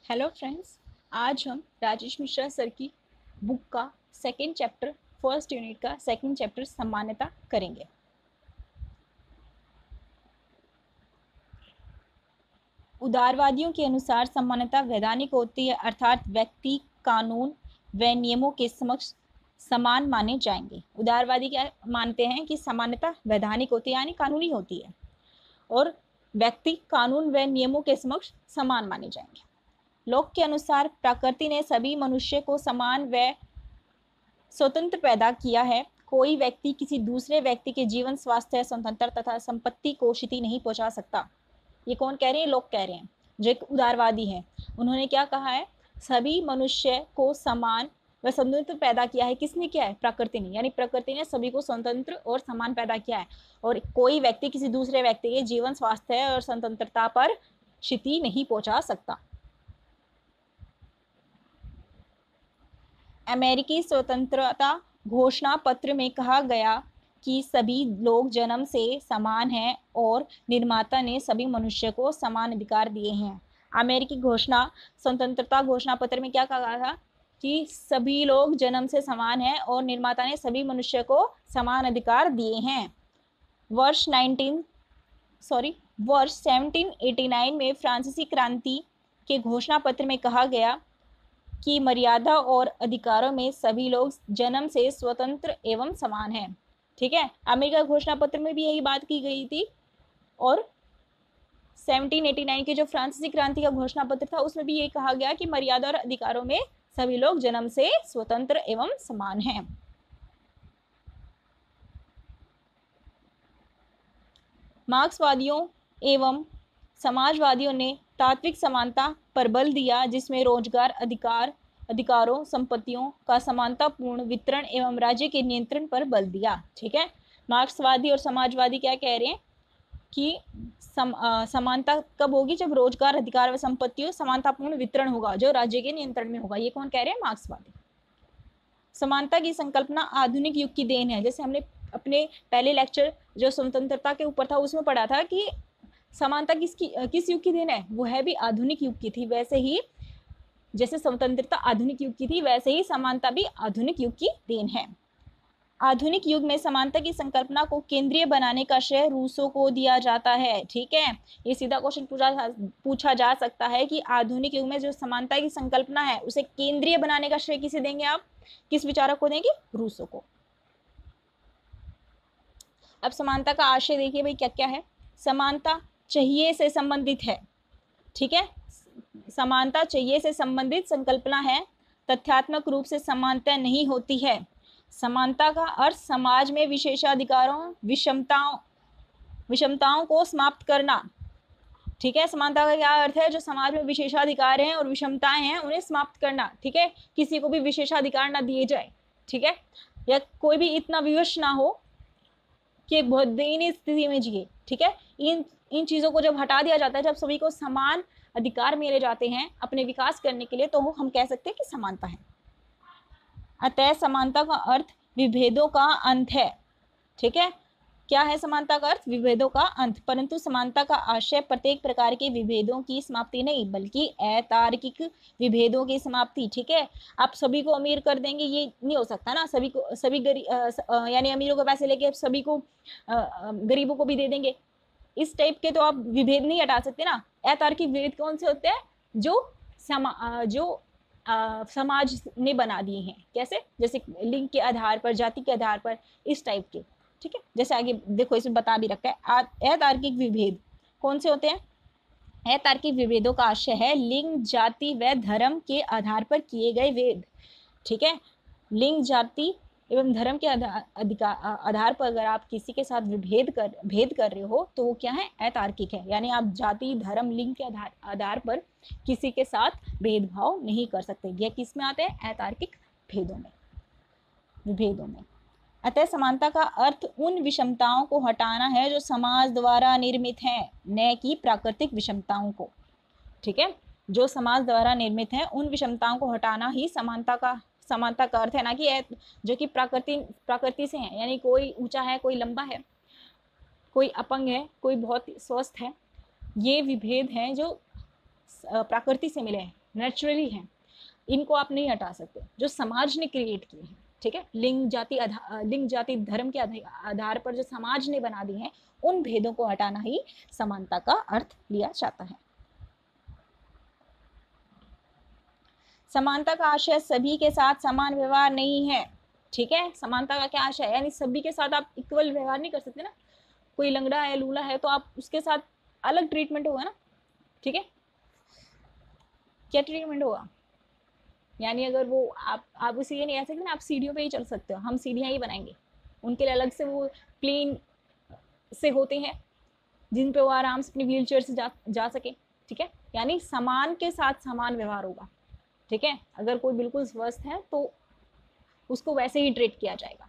Hello friends, आज हम Rajesh Mishra sir की बुक का सेकंड चैप्टर फर्स्ट यूनिट का सेकंड चैप्टर समानता करेंगे। उदारवादियों के अनुसार समानता वैधानिक होती है, अर्थात व्यक्ति कानून व नियमों के समक्ष समान माने जाएंगे। उदारवादी क्या मानते हैं कि समानता वैधानिक होती है यानी कानूनी होती है और व्यक्ति कानून व नियमों के समक्ष समान माने जाएंगे। लोक के अनुसार प्रकृति ने सभी मनुष्य को समान व स्वतंत्र पैदा किया है। कोई व्यक्ति किसी दूसरे व्यक्ति के जीवन, स्वास्थ्य, स्वतंत्रता तथा संपत्ति को क्षति नहीं पहुंचा सकता। ये कौन कह रहे हैं? लोग कह रहे हैं, जो एक उदारवादी है। उन्होंने क्या कहा है? सभी मनुष्य को समान व स्वतंत्र पैदा किया है। किसने किया है? प्रकृति ने। यानी प्रकृति ने सभी को स्वतंत्र और समान पैदा किया है और कोई व्यक्ति किसी दूसरे व्यक्ति के जीवन, स्वास्थ्य और स्वतंत्रता पर क्षति नहीं पहुंचा सकता। अमेरिकी स्वतंत्रता घोषणा पत्र में कहा गया कि सभी लोग जन्म से समान हैं और निर्माता ने सभी मनुष्य को समान अधिकार दिए हैं। अमेरिकी स्वतंत्रता घोषणा पत्र में क्या कहा था? कि सभी लोग जन्म से समान हैं और निर्माता ने सभी मनुष्य को समान अधिकार दिए हैं। वर्ष 1789 में फ्रांसीसी क्रांति के घोषणा पत्र में कहा गया कि मर्यादा और अधिकारों में सभी लोग जन्म से स्वतंत्र एवं समान हैं। ठीक है, अमेरिका घोषणा पत्र में भी यही बात की गई थी और 1789 के जो फ्रांसीसी क्रांति का घोषणा पत्र था उसमें भी ये कहा गया कि मर्यादा और अधिकारों में सभी लोग जन्म से स्वतंत्र एवं समान हैं। मार्क्सवादियों एवं समाजवादियों ने तात्विक समानता पर बल दिया, जिसमें रोजगार, अधिकारों, संपत्तियों का समानतापूर्ण वितरण एवं राज्य के नियंत्रण पर बल दिया। ठीक है, मार्क्सवादी और समाजवादी क्या कह रहे हैं कि समानता कब होगी? जब रोजगार, अधिकार व संपत्तियों समानतापूर्ण वितरण होगा, जो राज्य के नियंत्रण में होगा। ये कौन कह रहे हैं? मार्क्सवादी। समानता की संकल्पना आधुनिक युग की देन है। जैसे हमने अपने पहले लेक्चर जो स्वतंत्रता के ऊपर था उसमें पढ़ा था कि समानता किस युग की देन है? वो है भी आधुनिक युग की थी। वैसे ही जैसे स्वतंत्रता आधुनिक युग की थी, वैसे ही समानता भी आधुनिक युग की देन है। आधुनिक युग में समानता की संकल्पना को केंद्रीय बनाने का श्रेय रूसो को दिया जाता है। ठीक है, ये सीधा क्वेश्चन पूछा जा सकता है कि आधुनिक युग में जो समानता की संकल्पना है उसे केंद्रीय बनाने का श्रेय किसे देंगे आप? किस विचारक को देंगे? रूसो को। अब समानता का आशय देखिए भाई, क्या क्या है। समानता चाहिए से संबंधित है। ठीक है, समानता चाहिए से संबंधित संकल्पना है। तथ्यात्मक रूप से समानता नहीं होती है। समानता का अर्थ समाज में विशेषाधिकारों, विषमताओं को समाप्त करना। ठीक है, समानता का क्या अर्थ है? जो समाज में विशेषाधिकार हैं और विषमताएं हैं उन्हें समाप्त करना। ठीक है, किसी को भी विशेषाधिकार ना दिए जाए। ठीक है, या कोई भी इतना विवश ना हो कि बहुत दयनीय स्थिति में जिए। ठीक है, इन चीजों को जब हटा दिया जाता है, जब सभी को समान अधिकार मिले जाते हैं अपने विकास करने के लिए, तो हम कह सकते हैं कि समानता है। अतः समानता का अर्थ विभेदों का अंत है। ठीक है, क्या है समानता का अर्थ? विभेदों का अंत। परंतु समानता का आशय प्रत्येक प्रकार के विभेदों की समाप्ति नहीं, बल्कि अतार्किक विभेदों की समाप्ति। ठीक है, आप सभी को अमीर कर देंगे, ये नहीं हो सकता ना। सभी गरीब यानी अमीरों को पैसे लेके सभी को गरीबों को भी दे देंगे, इस टाइप के तो आप विभेद नहीं हटा सकते ना। अतार्किक विभेद कौन से होते हैं? जो समाज ने बना दिए हैं। कैसे? जैसे लिंग के आधार पर, जाति के आधार पर, इस टाइप के। ठीक है, जैसे आगे देखो इसमें बता भी रखा है। अतार्किक विभेद कौन से होते हैं? अतार्किक विभेदों का आशय है लिंग, जाति व धर्म के आधार पर किए गए भेद। ठीक है, लिंग, जाति एवं धर्म के आधार पर अगर आप किसी के साथ भेद कर रहे हो तो वो क्या है? अतार्किक है। यानी आप जाति, धर्म, लिंग के आधार पर किसी के साथ भेदभाव नहीं कर सकते। यह किस में आते हैं? अतार्किक विभेदों में। अतः समानता का अर्थ उन विषमताओं को हटाना है जो समाज द्वारा निर्मित हैं, न कि प्राकृतिक विषमताओं को। ठीक है, जो समाज द्वारा निर्मित है उन विषमताओं को हटाना ही समानता का अर्थ है, ना कि जो कि प्रकृति से है। यानी कोई ऊंचा है, कोई लंबा है, कोई अपंग है, कोई बहुत स्वस्थ है। ये विभेद हैं जो प्रकृति से मिले हैं, नेचुरली हैं, इनको आप नहीं हटा सकते, जो समाज ने क्रिएट किए हैं, ठीक है। लिंग जाति धर्म के आधार पर जो समाज ने बना दी हैं, उन भेदों को हटाना ही समानता का अर्थ लिया जाता है। समानता का आशय सभी के साथ समान व्यवहार नहीं है, ठीक है। समानता का क्या आशय है, यानी सभी के साथ आप इक्वल व्यवहार नहीं कर सकते ना। कोई लंगड़ा है, लूला है, तो आप उसके साथ अलग ट्रीटमेंट होगा ना, ठीक है। क्या ट्रीटमेंट होगा, यानी अगर वो आप उसे ये नहीं कह सकते ना आप सीढ़ियों पे ही चल सकते हो, हम सीढ़ियाँ ही बनाएंगे, उनके लिए अलग से वो प्लेन से होते हैं जिन पे वो आराम से अपनी व्हील चेयर से जा सके, ठीक है। यानी समान के साथ समान व्यवहार होगा, ठीक है। अगर कोई बिल्कुल स्वस्थ है तो उसको वैसे ही ट्रीट किया जाएगा।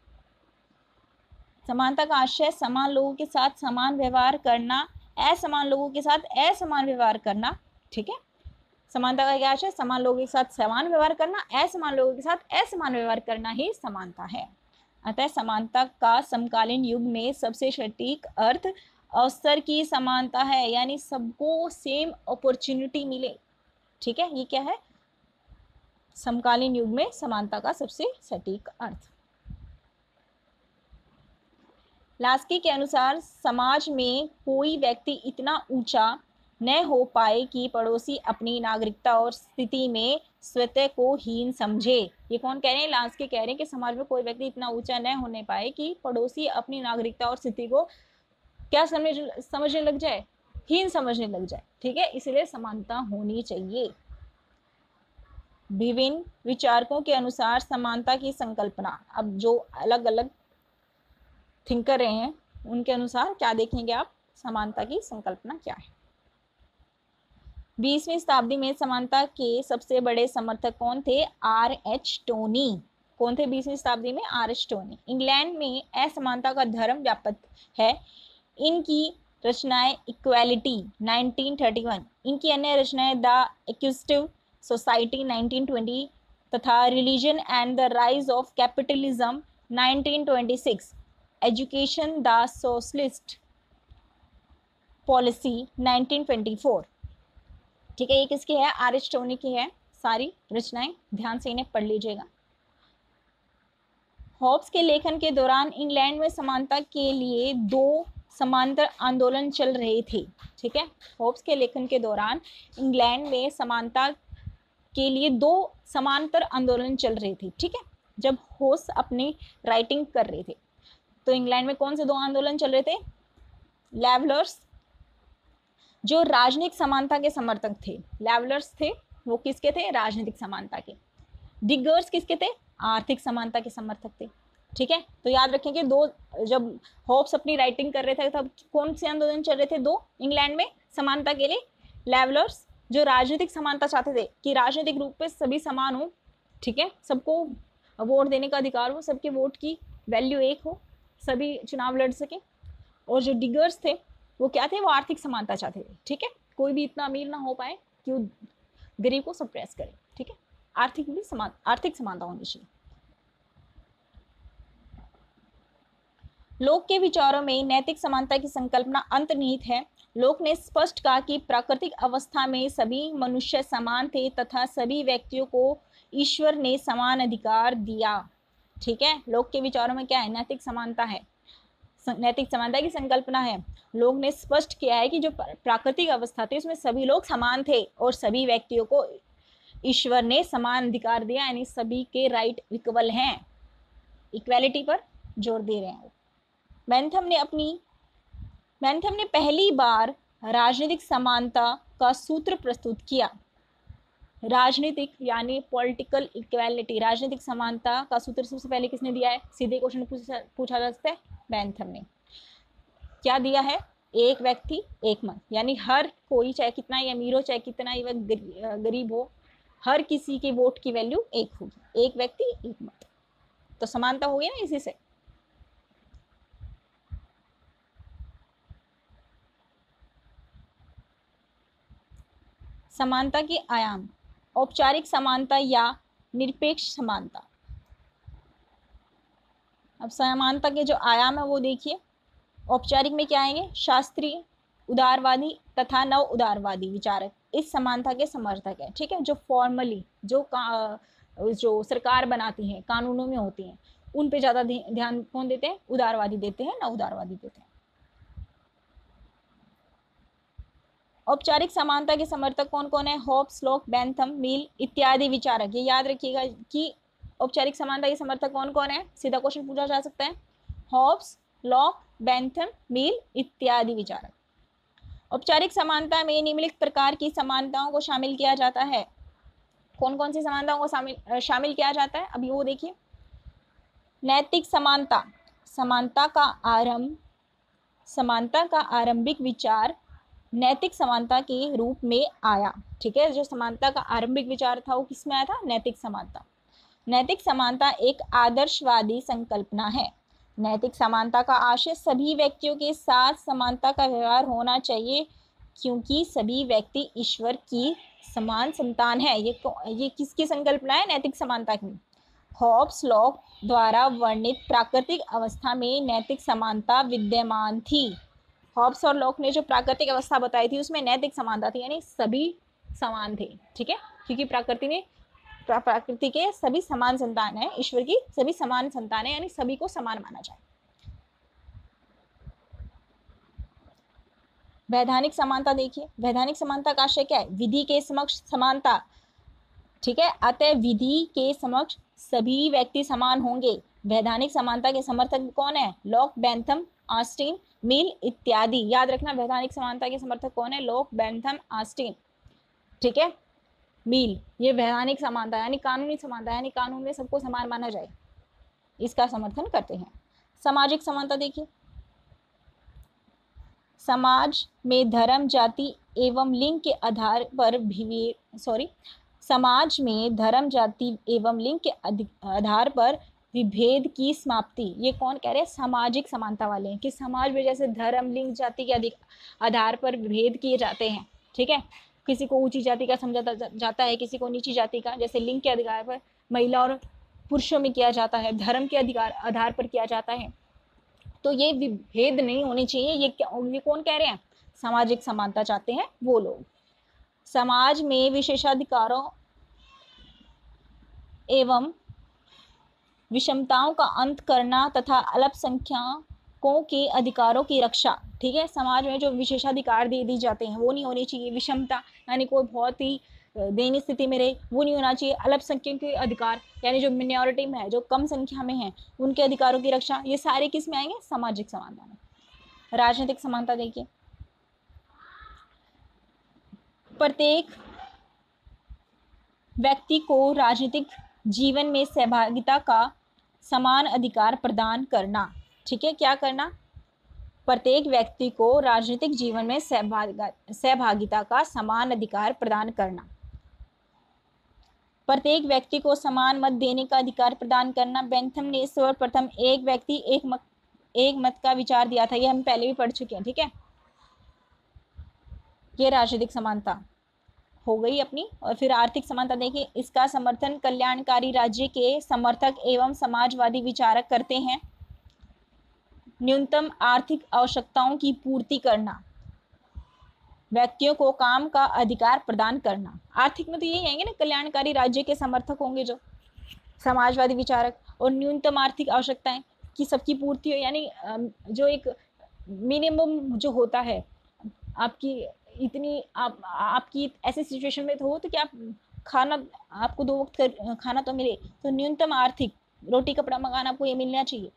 समानता का आशय समान लोगों के साथ समान व्यवहार करना, असमान लोगों के साथ असमान व्यवहार करना, ठीक है। समानता का क्या आशय, समान लोगों के साथ समान व्यवहार करना, असमान लोगों के साथ असमान व्यवहार करना ही समानता है। अतः समानता का समकालीन युग में सबसे सटीक अर्थ अवसर की समानता है, यानी सबको सेम अपॉर्चुनिटी मिले, ठीक है। ये क्या है, समकालीन युग में समानता का सबसे सटीक अर्थ। लास्की के अनुसार समाज में कोई व्यक्ति इतना ऊंचा न हो पाए कि पड़ोसी अपनी नागरिकता और स्थिति में स्वतः को हीन समझे। ये कौन कह रहे हैं, लास्की कह रहे हैं कि समाज में कोई व्यक्ति इतना ऊंचा न होने पाए कि पड़ोसी अपनी नागरिकता और स्थिति को क्या समझने लग जाए, हीन समझने लग जाए, ठीक है। इसलिए समानता होनी चाहिए। विभिन्न विचारकों के अनुसार समानता की संकल्पना, अब जो अलग अलग थिंकर रहे हैं उनके अनुसार क्या देखेंगे आप, समानता की संकल्पना क्या है। 20वीं शताब्दी में समानता के सबसे बड़े समर्थक कौन थे, R.H. टोनी। कौन थे 20वीं शताब्दी में, R.H. टोनी। इंग्लैंड में असमानता का धर्म व्यापक है। इनकी रचनाएं इक्वालिटी 1931, इनकी अन्य रचनाएं द एक्यूजिटिव सोसाइटी 1920 तथा religion and the Rise of capitalism 1926, education the socialist policy 1924, ठीक है। ये किसकी है, R.H. टोनी की है सारी रचनाएं, ध्यान से इन्हें पढ़ लीजिएगा। हॉब्स के लेखन के दौरान इंग्लैंड में समानता के लिए 2 समांतर आंदोलन चल रहे थे, ठीक है। हॉब्स के लेखन के दौरान इंग्लैंड में समानता के लिए 2 समांतर आंदोलन चल रहे थे, ठीक है। जब हॉब्स अपनी राइटिंग कर रहे थे तो इंग्लैंड में कौन से 2 आंदोलन चल रहे थे, लेवलर्स जो राजनीतिक समानता के समर्थक थे, लेवलर्स थे वो किसके थे, राजनीतिक समानता के। डिगर्स किसके थे, आर्थिक समानता के समर्थक थे, ठीक है। तो याद रखें कि 2, जब हॉब्स अपनी राइटिंग कर रहे थे तब कौन से आंदोलन चल रहे थे, 2 इंग्लैंड में समानता के लिए। लेवलर्स जो राजनीतिक समानता चाहते थे कि राजनीतिक रूप पे सभी समान हो, ठीक है, सबको वोट देने का अधिकार हो, सबके वोट की वैल्यू एक हो, सभी चुनाव लड़ सके। और जो डिगर्स थे वो क्या थे, वो आर्थिक समानता चाहते थे, ठीक है। कोई भी इतना अमीर ना हो पाए कि वो गरीब को सप्रेस करे, ठीक है। आर्थिक समानता होनी चाहिए। लोक के विचारों में नैतिक समानता की संकल्पना अंतर्निहित है। लोक ने स्पष्ट कहा कि प्राकृतिक अवस्था में सभी मनुष्य समान थे तथा सभी व्यक्तियों को ईश्वर ने समान अधिकार दिया, ठीक है। लोक के विचारों में क्या है, नैतिक समानता है, नैतिक समानता की संकल्पना है। लोग ने स्पष्ट किया है कि जो प्राकृतिक अवस्था थी उसमें सभी लोग समान थे और सभी व्यक्तियों को ईश्वर ने समान अधिकार दिया, यानी सभी के राइट इक्वल हैं, इक्वालिटी पर जोर दे रहे हैं। बेंथम ने पहली बार राजनीतिक समानता का सूत्र प्रस्तुत किया। राजनीतिक यानी पॉलिटिकल इक्वालिटी, राजनीतिक समानता का सूत्र सबसे पहले किसने दिया है, सीधे क्वेश्चन पूछा जा सकता है, बेंथम ने। क्या दिया है, एक व्यक्ति एक मत, यानी हर कोई चाहे कितना ही अमीर हो चाहे कितना ही गरीब हो, हर किसी के वोट की वैल्यू एक होगी, एक व्यक्ति एक मत, तो समानता हो गई ना इसी से। समानता के आयाम, औपचारिक समानता या निरपेक्ष समानता। अब समानता के जो आयाम है वो देखिए, औपचारिक में क्या आएंगे, शास्त्रीय, उदारवादी तथा नव उदारवादी विचारक इस समानता के समर्थक है। ठीक है, जो फॉर्मली जो सरकार बनाती है, कानूनों में होती है, उन पे ज्यादा ध्यान कौन देते हैं? उदारवादी देते हैं, नव उदारवादी देते हैं। औपचारिक समानता के समर्थक कौन कौन है? होब्स, लॉक, बेंथम, मिल इत्यादि विचारक। ये याद रखिएगा कि औपचारिक समानता के समर्थक कौन कौन है। सीधा क्वेश्चन पूछा जा सकता है। होब्स, लॉक, बेंथम, मिल इत्यादि विचारक। औपचारिक समानता में निम्नलिखित प्रकार की समानताओं को शामिल किया जाता है। कौन कौन सी समानताओं को शामिल किया जाता है? अभी वो देखिए। नैतिक समानता, समानता का आरंभिक विचार नैतिक समानता के रूप में आया। ठीक है, जो समानता का आरंभिक विचार था वो किसमें आया था? नैतिक समानता। नैतिक समानता एक आदर्शवादी संकल्पना है। नैतिक समानता का आशय सभी व्यक्तियों के साथ समानता का व्यवहार होना चाहिए, क्योंकि सभी व्यक्ति ईश्वर की समान संतान है। ये किसकी संकल्पना है? नैतिक समानता की। हॉब्स लॉक द्वारा वर्णित प्राकृतिक अवस्था में नैतिक समानता विद्यमान थी। हॉब्स और लॉक ने जो प्राकृतिक अवस्था बताई थी उसमें नैतिक समानता थी, यानी सभी समान थे। ठीक है, क्योंकि प्रकृति के सभी समान संतान है, ईश्वर की सभी समान संतान है, यानी सभी को समान माना जाए। वैधानिक समानता देखिए। वैधानिक समानता का आशय क्या है? विधि के समक्ष समानता। ठीक है, अतः विधि के समक्ष सभी व्यक्ति समान होंगे। वैधानिक समानता के समर्थक कौन है? लॉक, बेंथम, ऑस्टिन, मिल इत्यादि। याद रखना, वैधानिक समानता के समर्थक कौन है? Lock, Bentham, Austin. ठीक है, मिल। ये वैधानिक समानता यानी कानूनी समानता, यानी कानून में सबको समान माना जाए, इसका समर्थन करते हैं। सामाजिक समानता देखिए। समाज में धर्म, जाति एवं लिंग के आधार पर समाज में धर्म, जाति एवं लिंग के आधार पर विभेद की समाप्ति। ये कौन कह रहे हैं? सामाजिक समानता वाले हैं कि समाज में जैसे धर्म, लिंग, जाति के आधार पर विभेद किए जाते हैं। ठीक है, किसी को ऊंची जाति का समझा जाता है, किसी को नीची जाति का, जैसे लिंग के अधिकार पर महिला और पुरुषों में किया जाता है, धर्म के आधार पर किया जाता है। तो ये विभेद नहीं होनी चाहिए। ये कौन कह रहे हैं? सामाजिक समानता चाहते हैं वो लोग। समाज में विशेषाधिकारों एवं विषमताओं का अंत करना तथा अल्पसंख्यकों के अधिकारों की रक्षा। ठीक है, समाज में जो विशेषाधिकार दी जाते हैं वो नहीं होनी चाहिए। विषमता यानी कोई बहुत ही दयनीय स्थिति में रहे वो नहीं होना चाहिए। अल्पसंख्यकों के अधिकार यानी जो मिनॉरिटी में है, जो कम संख्या में है, उनके अधिकारों की रक्षा, ये सारे किस में आएंगे? सामाजिक समानता में। राजनीतिक समानता देखिए। प्रत्येक व्यक्ति को राजनीतिक जीवन में सहभागिता का समान अधिकार प्रदान करना। ठीक है, क्या करना? प्रत्येक व्यक्ति को राजनीतिक जीवन में सहभागिता का समान अधिकार प्रदान करना। प्रत्येक व्यक्ति को समान मत देने का अधिकार प्रदान करना। बेंथम ने सर्वप्रथम एक व्यक्ति एक मत का विचार दिया था। ये हम पहले भी पढ़ चुके हैं। ठीक है, ये राजनीतिक समानता हो गई अपनी। और फिर आर्थिक समानता देखिए। इसका समर्थन कल्याणकारी राज्य के समर्थक एवं समाजवादी विचारक करते हैं। न्यूनतम आर्थिक आवश्यकताओं की पूर्ति करना, व्यक्तियों को काम का अधिकार प्रदान करना। आर्थिक में तो यही आएंगे ना, कल्याणकारी राज्य के समर्थक होंगे जो समाजवादी विचारक। और न्यूनतम आर्थिक आवश्यकताएं की सबकी पूर्ति हो, यानी जो एक मिनिमम जो होता है आपकी इतनी आपकी ऐसी सिचुएशन में तो हो तो कि आप खाना, आपको 2 वक्त खाना तो मिले, तो न्यूनतम आर्थिक रोटी कपड़ा मकान आपको ये मिलना चाहिए।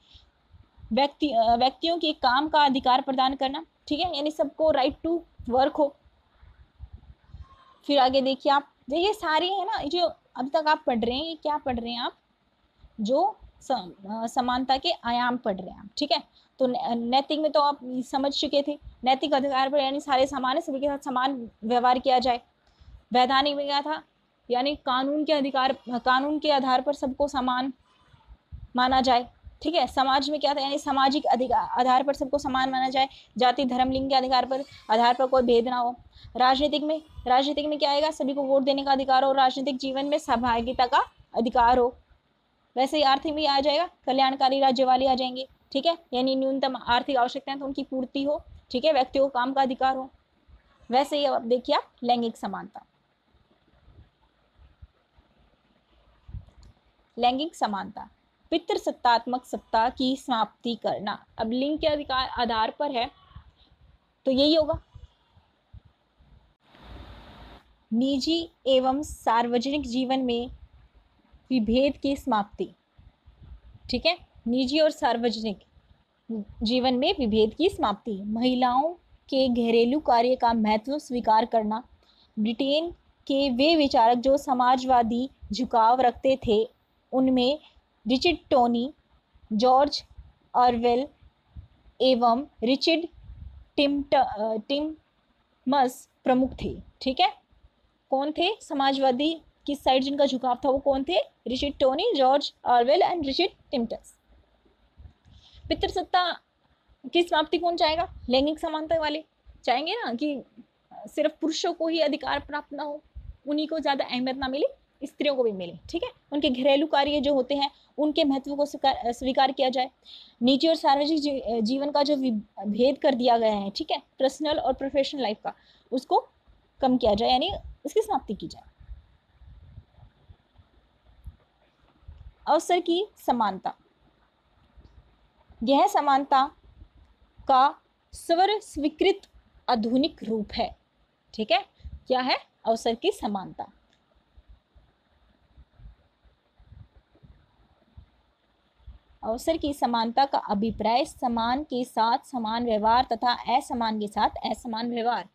व्यक्तियों के काम का अधिकार प्रदान करना। ठीक है, यानी सबको राइट टू वर्क हो। फिर आगे देखिए आप, ये सारी है ना जो अभी तक आप पढ़ रहे हैं, ये क्या पढ़ रहे हैं आप? जो समानता के आयाम पढ़ रहे हैं आप। ठीक है, तो नैतिक में तो आप समझ चुके थे, नैतिक अधिकार पर यानी सारे समान है, सभी के साथ समान व्यवहार किया जाए। वैधानिक में क्या था? यानी कानून के आधार पर सबको समान माना जाए। ठीक है, समाज में क्या था? यानी सामाजिक आधार पर सबको समान माना जाए, जाति धर्म लिंग के आधार पर कोई भेद ना हो। राजनीतिक में क्या आएगा? सभी को वोट देने का अधिकार हो, राजनीतिक जीवन में सहभागिता का अधिकार हो। वैसे ही आर्थिक में आ जाएगा, कल्याणकारी राज्य वाले आ जाएंगे। ठीक है, यानी न्यूनतम आर्थिक आवश्यकताएं तो उनकी पूर्ति हो, ठीक है, व्यक्तियों को काम का अधिकार हो। वैसे ही अब देखिए आप लैंगिक समानता। लैंगिक समानता पितृसत्तात्मक सत्ता की समाप्ति करना। अब लिंग के अधिकार आधार पर है तो यही होगा। निजी एवं सार्वजनिक जीवन में विभेद की समाप्ति, ठीक है, निजी और सार्वजनिक जीवन में विभेद की समाप्ति। महिलाओं के घरेलू कार्य का महत्व स्वीकार करना। ब्रिटेन के वे विचारक जो समाजवादी झुकाव रखते थे उनमें रिचर्ड टोनी, जॉर्ज ऑरवेल एवं रिचर्ड टिमस प्रमुख थे। ठीक है, कौन थे समाजवादी किस साइड जिनका झुकाव था, वो कौन थे? Richard Tawney, George Orwell and Richard Titmuss. पितृसत्ता की समाप्ति कौन चाहेगा? लैंगिक समानता वाले चाहेंगे ना कि सिर्फ पुरुषों को ही अधिकार प्राप्त ना हो, उन्हीं को ज्यादा अहमियत ना मिले, स्त्रियों को भी मिले। ठीक है, उनके घरेलू कार्य जो होते हैं उनके महत्व को स्वीकार किया जाए। निजी और सार्वजनिक जीवन का जो भेद कर दिया गया है, ठीक है, पर्सनल और प्रोफेशनल लाइफ का, उसको कम किया जाए, यानी उसकी समाप्ति की जाए। अवसर की समानता, यह समानता का स्वर स्वीकृत आधुनिक रूप है। ठीक है, क्या है? अवसर की समानता। अवसर की समानता का अभिप्राय समान के साथ समान व्यवहार तथा असमान के साथ असमान व्यवहार।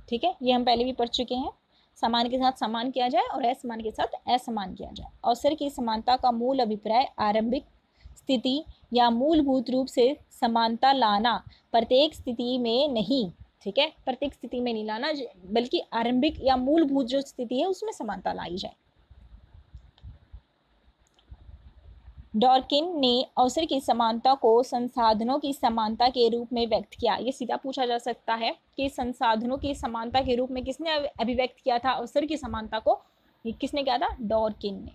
ठीक है, ये हम पहले भी पढ़ चुके हैं। समान के साथ समान किया जाए और असमान के साथ असमान किया जाए। अवसर की समानता का मूल अभिप्राय आरंभिक स्थिति या मूलभूत रूप से समानता लाना, प्रत्येक स्थिति में नहीं। ठीक है, प्रत्येक स्थिति में नहीं लाना, बल्कि आरंभिक या मूलभूत जो स्थिति है उसमें समानता लाई जाए। डॉर्किन ने अवसर की समानता को संसाधनों की समानता के रूप में व्यक्त किया। ये सीधा पूछा जा सकता है कि संसाधनों की समानता के रूप में किसने अभिव्यक्त किया था अवसर की समानता को? किसने किया था? डॉर्किन ने।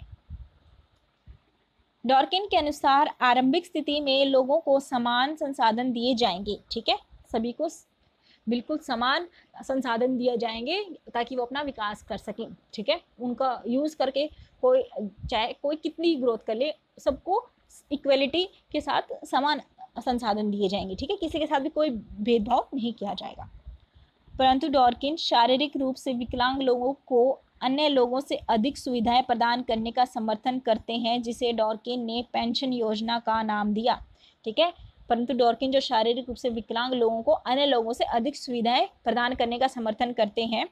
डॉर्किन के अनुसार आरंभिक स्थिति में लोगों को समान संसाधन दिए जाएंगे। ठीक है, सभी को बिल्कुल समान संसाधन दिए जाएंगे ताकि वो अपना विकास कर सकें। ठीक है, उनका यूज करके कोई चाहे कोई कितनी ग्रोथ कर ले, सबको इक्वलिटी के साथ समान संसाधन दिए जाएंगे। ठीक है, किसी के साथ भी कोई भेदभाव नहीं किया जाएगा। परंतु डॉर्किन शारीरिक रूप से विकलांग लोगों को अन्य लोगों से अधिक सुविधाएं प्रदान करने का समर्थन करते हैं, जिसे डॉर्किन ने पेंशन योजना का नाम दिया। ठीक है, परंतु डॉर्किन जो शारीरिक रूप से विकलांग लोगों को अन्य लोगों से अधिक सुविधाएं प्रदान करने का समर्थन करते हैं।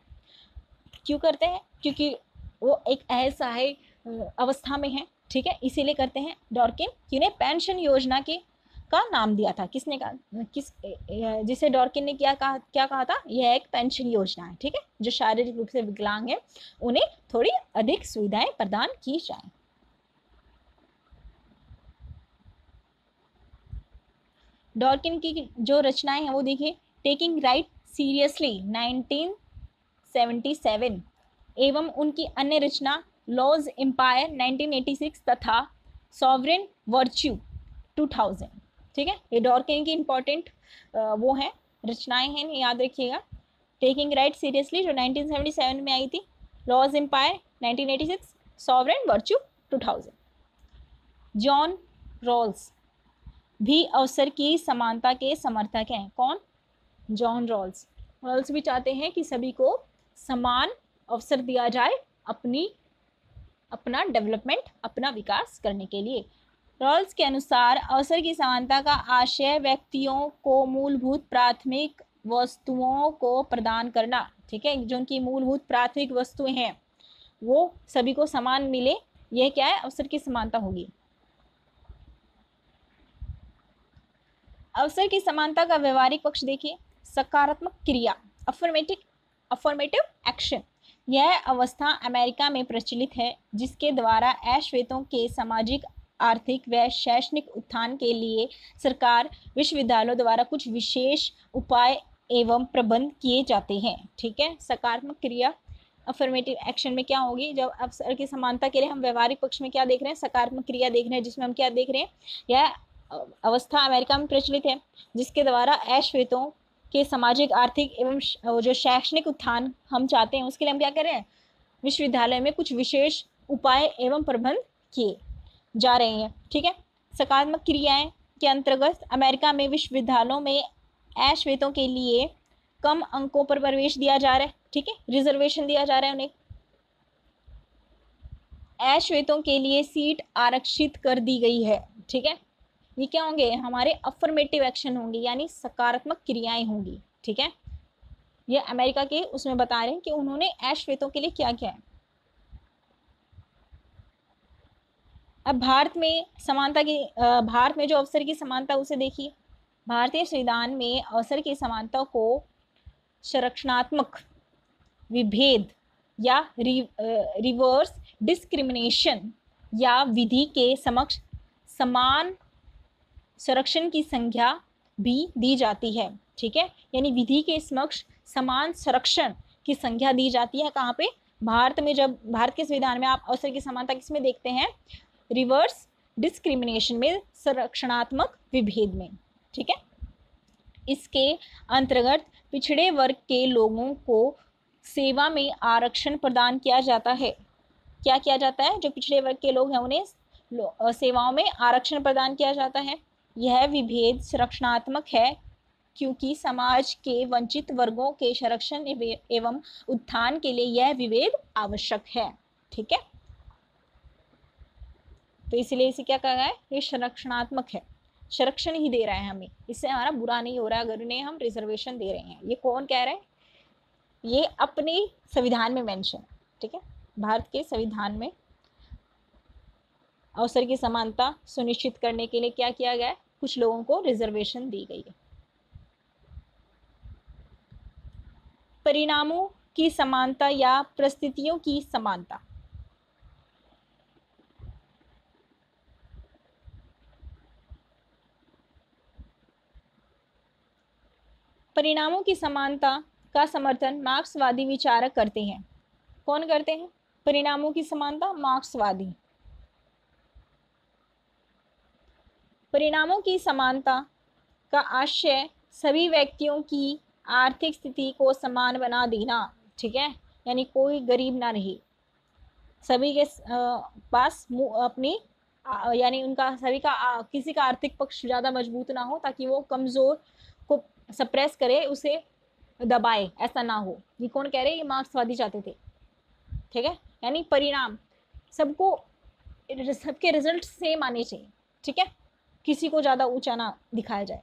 क्यों करते हैं? क्योंकि वो एक असहाय अवस्था में है। ठीक है, इसीलिए करते हैं। डॉर्किन जिन्हें पेंशन योजना के का नाम दिया था, किसने कहा? जिसे डॉर्किन ने क्या कहा था? यह एक पेंशन योजना है। ठीक है, जो शारीरिक रूप से विकलांग है उन्हें थोड़ी अधिक सुविधाएं प्रदान की जाए। डॉर्किन की जो रचनाएं हैं वो देखिए, टेकिंग राइट सीरियसली 1977 एवं उनकी अन्य रचना लॉज एम्पायर 1986 तथा सॉवरेन वर्च्यू 2000। ठीक है, ये डॉर्किन की इंपॉर्टेंट वो हैं रचनाएं हैं, याद रखिएगा। टेकिंग राइट सीरियसली जो 1977 में आई थी, Law's Empire 1986, Sovereign Virtue 2000। John Rawls भी अवसर की समानता के समर्थक हैं। कौन? John Rawls. रॉल्स भी चाहते हैं कि सभी को समान अवसर दिया जाए अपना डेवलपमेंट, अपना विकास करने के लिए। रॉल्स के अनुसार अवसर की समानता का आशय व्यक्तियों को मूलभूत प्राथमिक वस्तुओं को प्रदान करना। ठीक है, जो उनकी मूलभूत प्राथमिक वस्तुएं हैं वो सभी को समान मिले, यह क्या है? अवसर की समानता होगी। अवसर की समानता का व्यवहारिक पक्ष देखिए, सकारात्मक क्रिया, अफर्मेटिव एक्शन। यह अवस्था अमेरिका में प्रचलित है, जिसके द्वारा अश्वेतों के सामाजिक, आर्थिक व शैक्षणिक उत्थान के लिए सरकार विश्वविद्यालयों द्वारा कुछ विशेष उपाय एवं प्रबंध किए जाते हैं। ठीक है, सकारात्मक क्रिया, अफर्मेटिव एक्शन में क्या होगी? जब अवसर की समानता के लिए हम व्यवहारिक पक्ष में क्या देख रहे हैं? सकारात्मक क्रिया देख रहे हैं, जिसमें हम क्या देख रहे हैं? यह अवस्था अमेरिका में प्रचलित है, जिसके द्वारा अश्वेतों के सामाजिक, आर्थिक एवं जो शैक्षणिक उत्थान हम चाहते हैं, उसके लिए हम क्या कर रहे हैं, विश्वविद्यालय में कुछ विशेष उपाय एवं प्रबंध किए जा रहे हैं। ठीक है। सकारात्मक क्रियाएं के अंतर्गत अमेरिका में विश्वविद्यालयों में अश्वेतों के लिए कम अंकों पर प्रवेश दिया जा रहा है। ठीक है, रिजर्वेशन दिया जा रहा है उन्हें। अश्वेतों के लिए सीट आरक्षित कर दी गई है। ठीक है, ये क्या होंगे, हमारे अफर्मेटिव एक्शन होंगे, यानी सकारात्मक क्रियाएं होंगी। ठीक है, ये अमेरिका के उसमें बता रहे हैं कि उन्होंने अश्वेतों के लिए क्या किया है। अब भारत में समानता की, भारत में जो अवसर की समानता उसे देखिए। भारतीय संविधान में अवसर की समानता को संरक्षणात्मक विभेद या रिवर्स डिस्क्रिमिनेशन या विधि के समक्ष समान संरक्षण की संज्ञा भी दी जाती है। ठीक है, यानी विधि के समक्ष समान संरक्षण की संज्ञा दी जाती है। कहाँ पे, भारत में। जब भारत के संविधान में आप अवसर की समानता किसमें देखते हैं, रिवर्स डिस्क्रिमिनेशन में, संरक्षणात्मक विभेद में। ठीक है, इसके अंतर्गत पिछड़े वर्ग के लोगों को सेवा में आरक्षण प्रदान किया जाता है। क्या किया जाता है, जो पिछड़े वर्ग के लोग हैं उन्हें सेवाओं में आरक्षण प्रदान किया जाता है। यह विभेद संरक्षणात्मक है क्योंकि समाज के वंचित वर्गों के संरक्षण एवं उत्थान के लिए यह विभेद आवश्यक है। ठीक है, तो इसलिए इसे क्या कहा गया है, ये संरक्षणात्मक है, संरक्षण ही दे रहा है हमें, इससे हमारा बुरा नहीं हो रहा है अगर उन्हें हम रिजर्वेशन दे रहे हैं। ये कौन कह रहा है, ये अपने संविधान में मेंशन है। ठीक है, भारत के संविधान में अवसर की समानता सुनिश्चित करने के लिए क्या किया गया है, कुछ लोगों को रिजर्वेशन दी गई है। परिणामों की समानता या परिस्थितियों की समानता। परिणामों की समानता का समर्थन मार्क्सवादी विचारक करते हैं। कौन करते हैं, परिणामों की समानता, मार्क्सवादी। परिणामों की समानता का आशय सभी व्यक्तियों की आर्थिक स्थिति को समान बना देना। ठीक है, यानी कोई गरीब ना रहे, सभी के पास अपनी यानी उनका सभी का किसी का आर्थिक पक्ष ज़्यादा मजबूत ना हो ताकि वो कमज़ोर को सप्रेस करे, उसे दबाए, ऐसा ना हो। ये कौन कह रहे हैं, ये मार्क्सवादी चाहते थे। ठीक है, यानी परिणाम सबको, सबके रिजल्ट सेम आने चाहिए। ठीक है, किसी को ज़्यादा ऊंचा ना दिखाया जाए।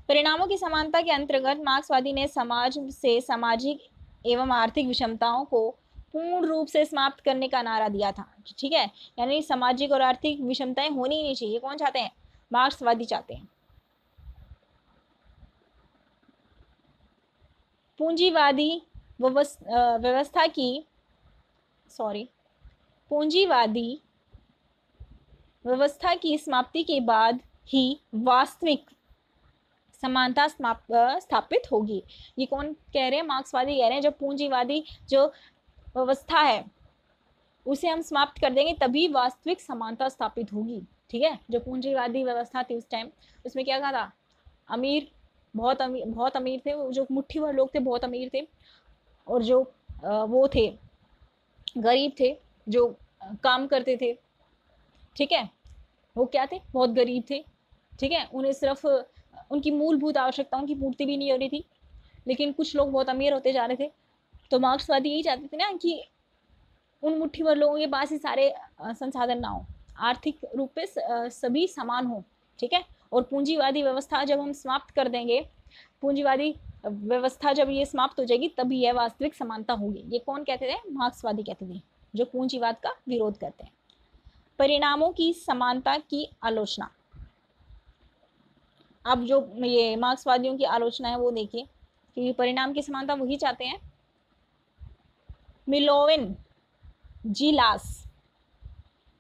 परिणामों की समानता के अंतर्गत मार्क्सवादी ने समाज से सामाजिक एवं आर्थिक विषमताओं को पूर्ण रूप से समाप्त करने का नारा दिया था। ठीक है, यानी सामाजिक और आर्थिक विषमताएं होनी ही नहीं चाहिए। कौन चाहते हैं, मार्क्सवादी चाहते हैं। पूंजीवादी व्यवस्था की पूंजीवादी व्यवस्था की समाप्ति के बाद ही वास्तविक समानता स्थापित होगी। ये कौन कह रहे हैं, मार्क्सवादी कह रहे हैं। जब पूंजीवादी जो व्यवस्था है उसे हम समाप्त कर देंगे तभी वास्तविक समानता स्थापित होगी। ठीक है, जो पूंजीवादी व्यवस्था थी उस टाइम, उसमें क्या कहा था, अमीर बहुत अमीर थे, जो मुट्ठी भर लोग थे बहुत अमीर थे, और जो वो थे गरीब थे, जो काम करते थे, ठीक है, वो क्या थे, बहुत गरीब थे। ठीक है, उन्हें सिर्फ उनकी मूलभूत आवश्यकताओं की पूर्ति भी नहीं हो रही थी, लेकिन कुछ लोग बहुत अमीर होते जा रहे थे। तो मार्क्सवादी यही चाहते थे ना कि उन मुट्ठी भर लोगों के पास ही सारे संसाधन ना हो, आर्थिक रूप पे सभी समान हो। ठीक है, और पूंजीवादी व्यवस्था जब हम समाप्त कर देंगे, पूंजीवादी व्यवस्था जब ये समाप्त हो जाएगी तभी यह वास्तविक समानता होगी। ये कौन कहते थे, मार्क्सवादी कहते थे, जो पूंजीवाद का विरोध करते हैं। परिणामों की समानता की आलोचना। अब जो ये मार्क्सवादियों की आलोचना है वो देखिए कि परिणाम की समानता वही चाहते हैं। मिलोविन जिलास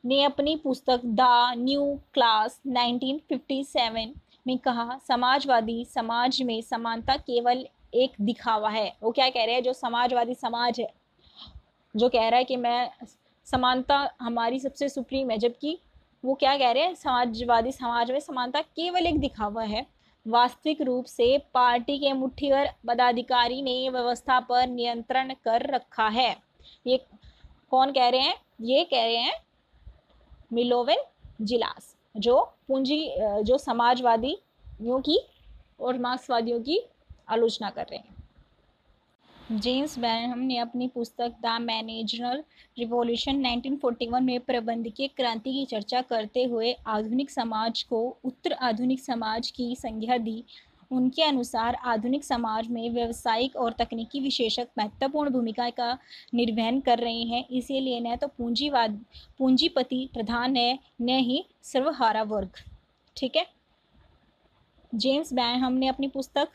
ने अपनी पुस्तक द न्यू क्लास 1957 में कहा, समाजवादी समाज में समानता केवल एक दिखावा है। वो क्या कह रहे हैं, जो समाजवादी समाज है जो कह रहा है कि मैं समानता हमारी सबसे सुप्रीम है, जबकि वो क्या कह रहे हैं, समाजवादी समाज में समानता केवल एक दिखावा है, वास्तविक रूप से पार्टी के मुट्ठीभर पदाधिकारी ने व्यवस्था पर नियंत्रण कर रखा है। ये कौन कह रहे हैं, ये कह रहे हैं मिलोविन जिलास, जो समाजवादियों की और मार्क्सवादियों की आलोचना कर रहे हैं। जेम्स बेनहम ने अपनी पुस्तक द मैनेजरल रिवॉल्यूशन 1941 में प्रबंधकीय क्रांति की चर्चा करते हुए आधुनिक समाज को उत्तर आधुनिक समाज की संज्ञा दी। उनके अनुसार आधुनिक समाज में व्यावसायिक और तकनीकी विशेषज्ञ महत्वपूर्ण भूमिका का निर्वहन कर रहे हैं, इसीलिए न तो पूंजीपति प्रधान है न ही सर्वहारा वर्ग। ठीक है, जेम्स बेनहम ने अपनी पुस्तक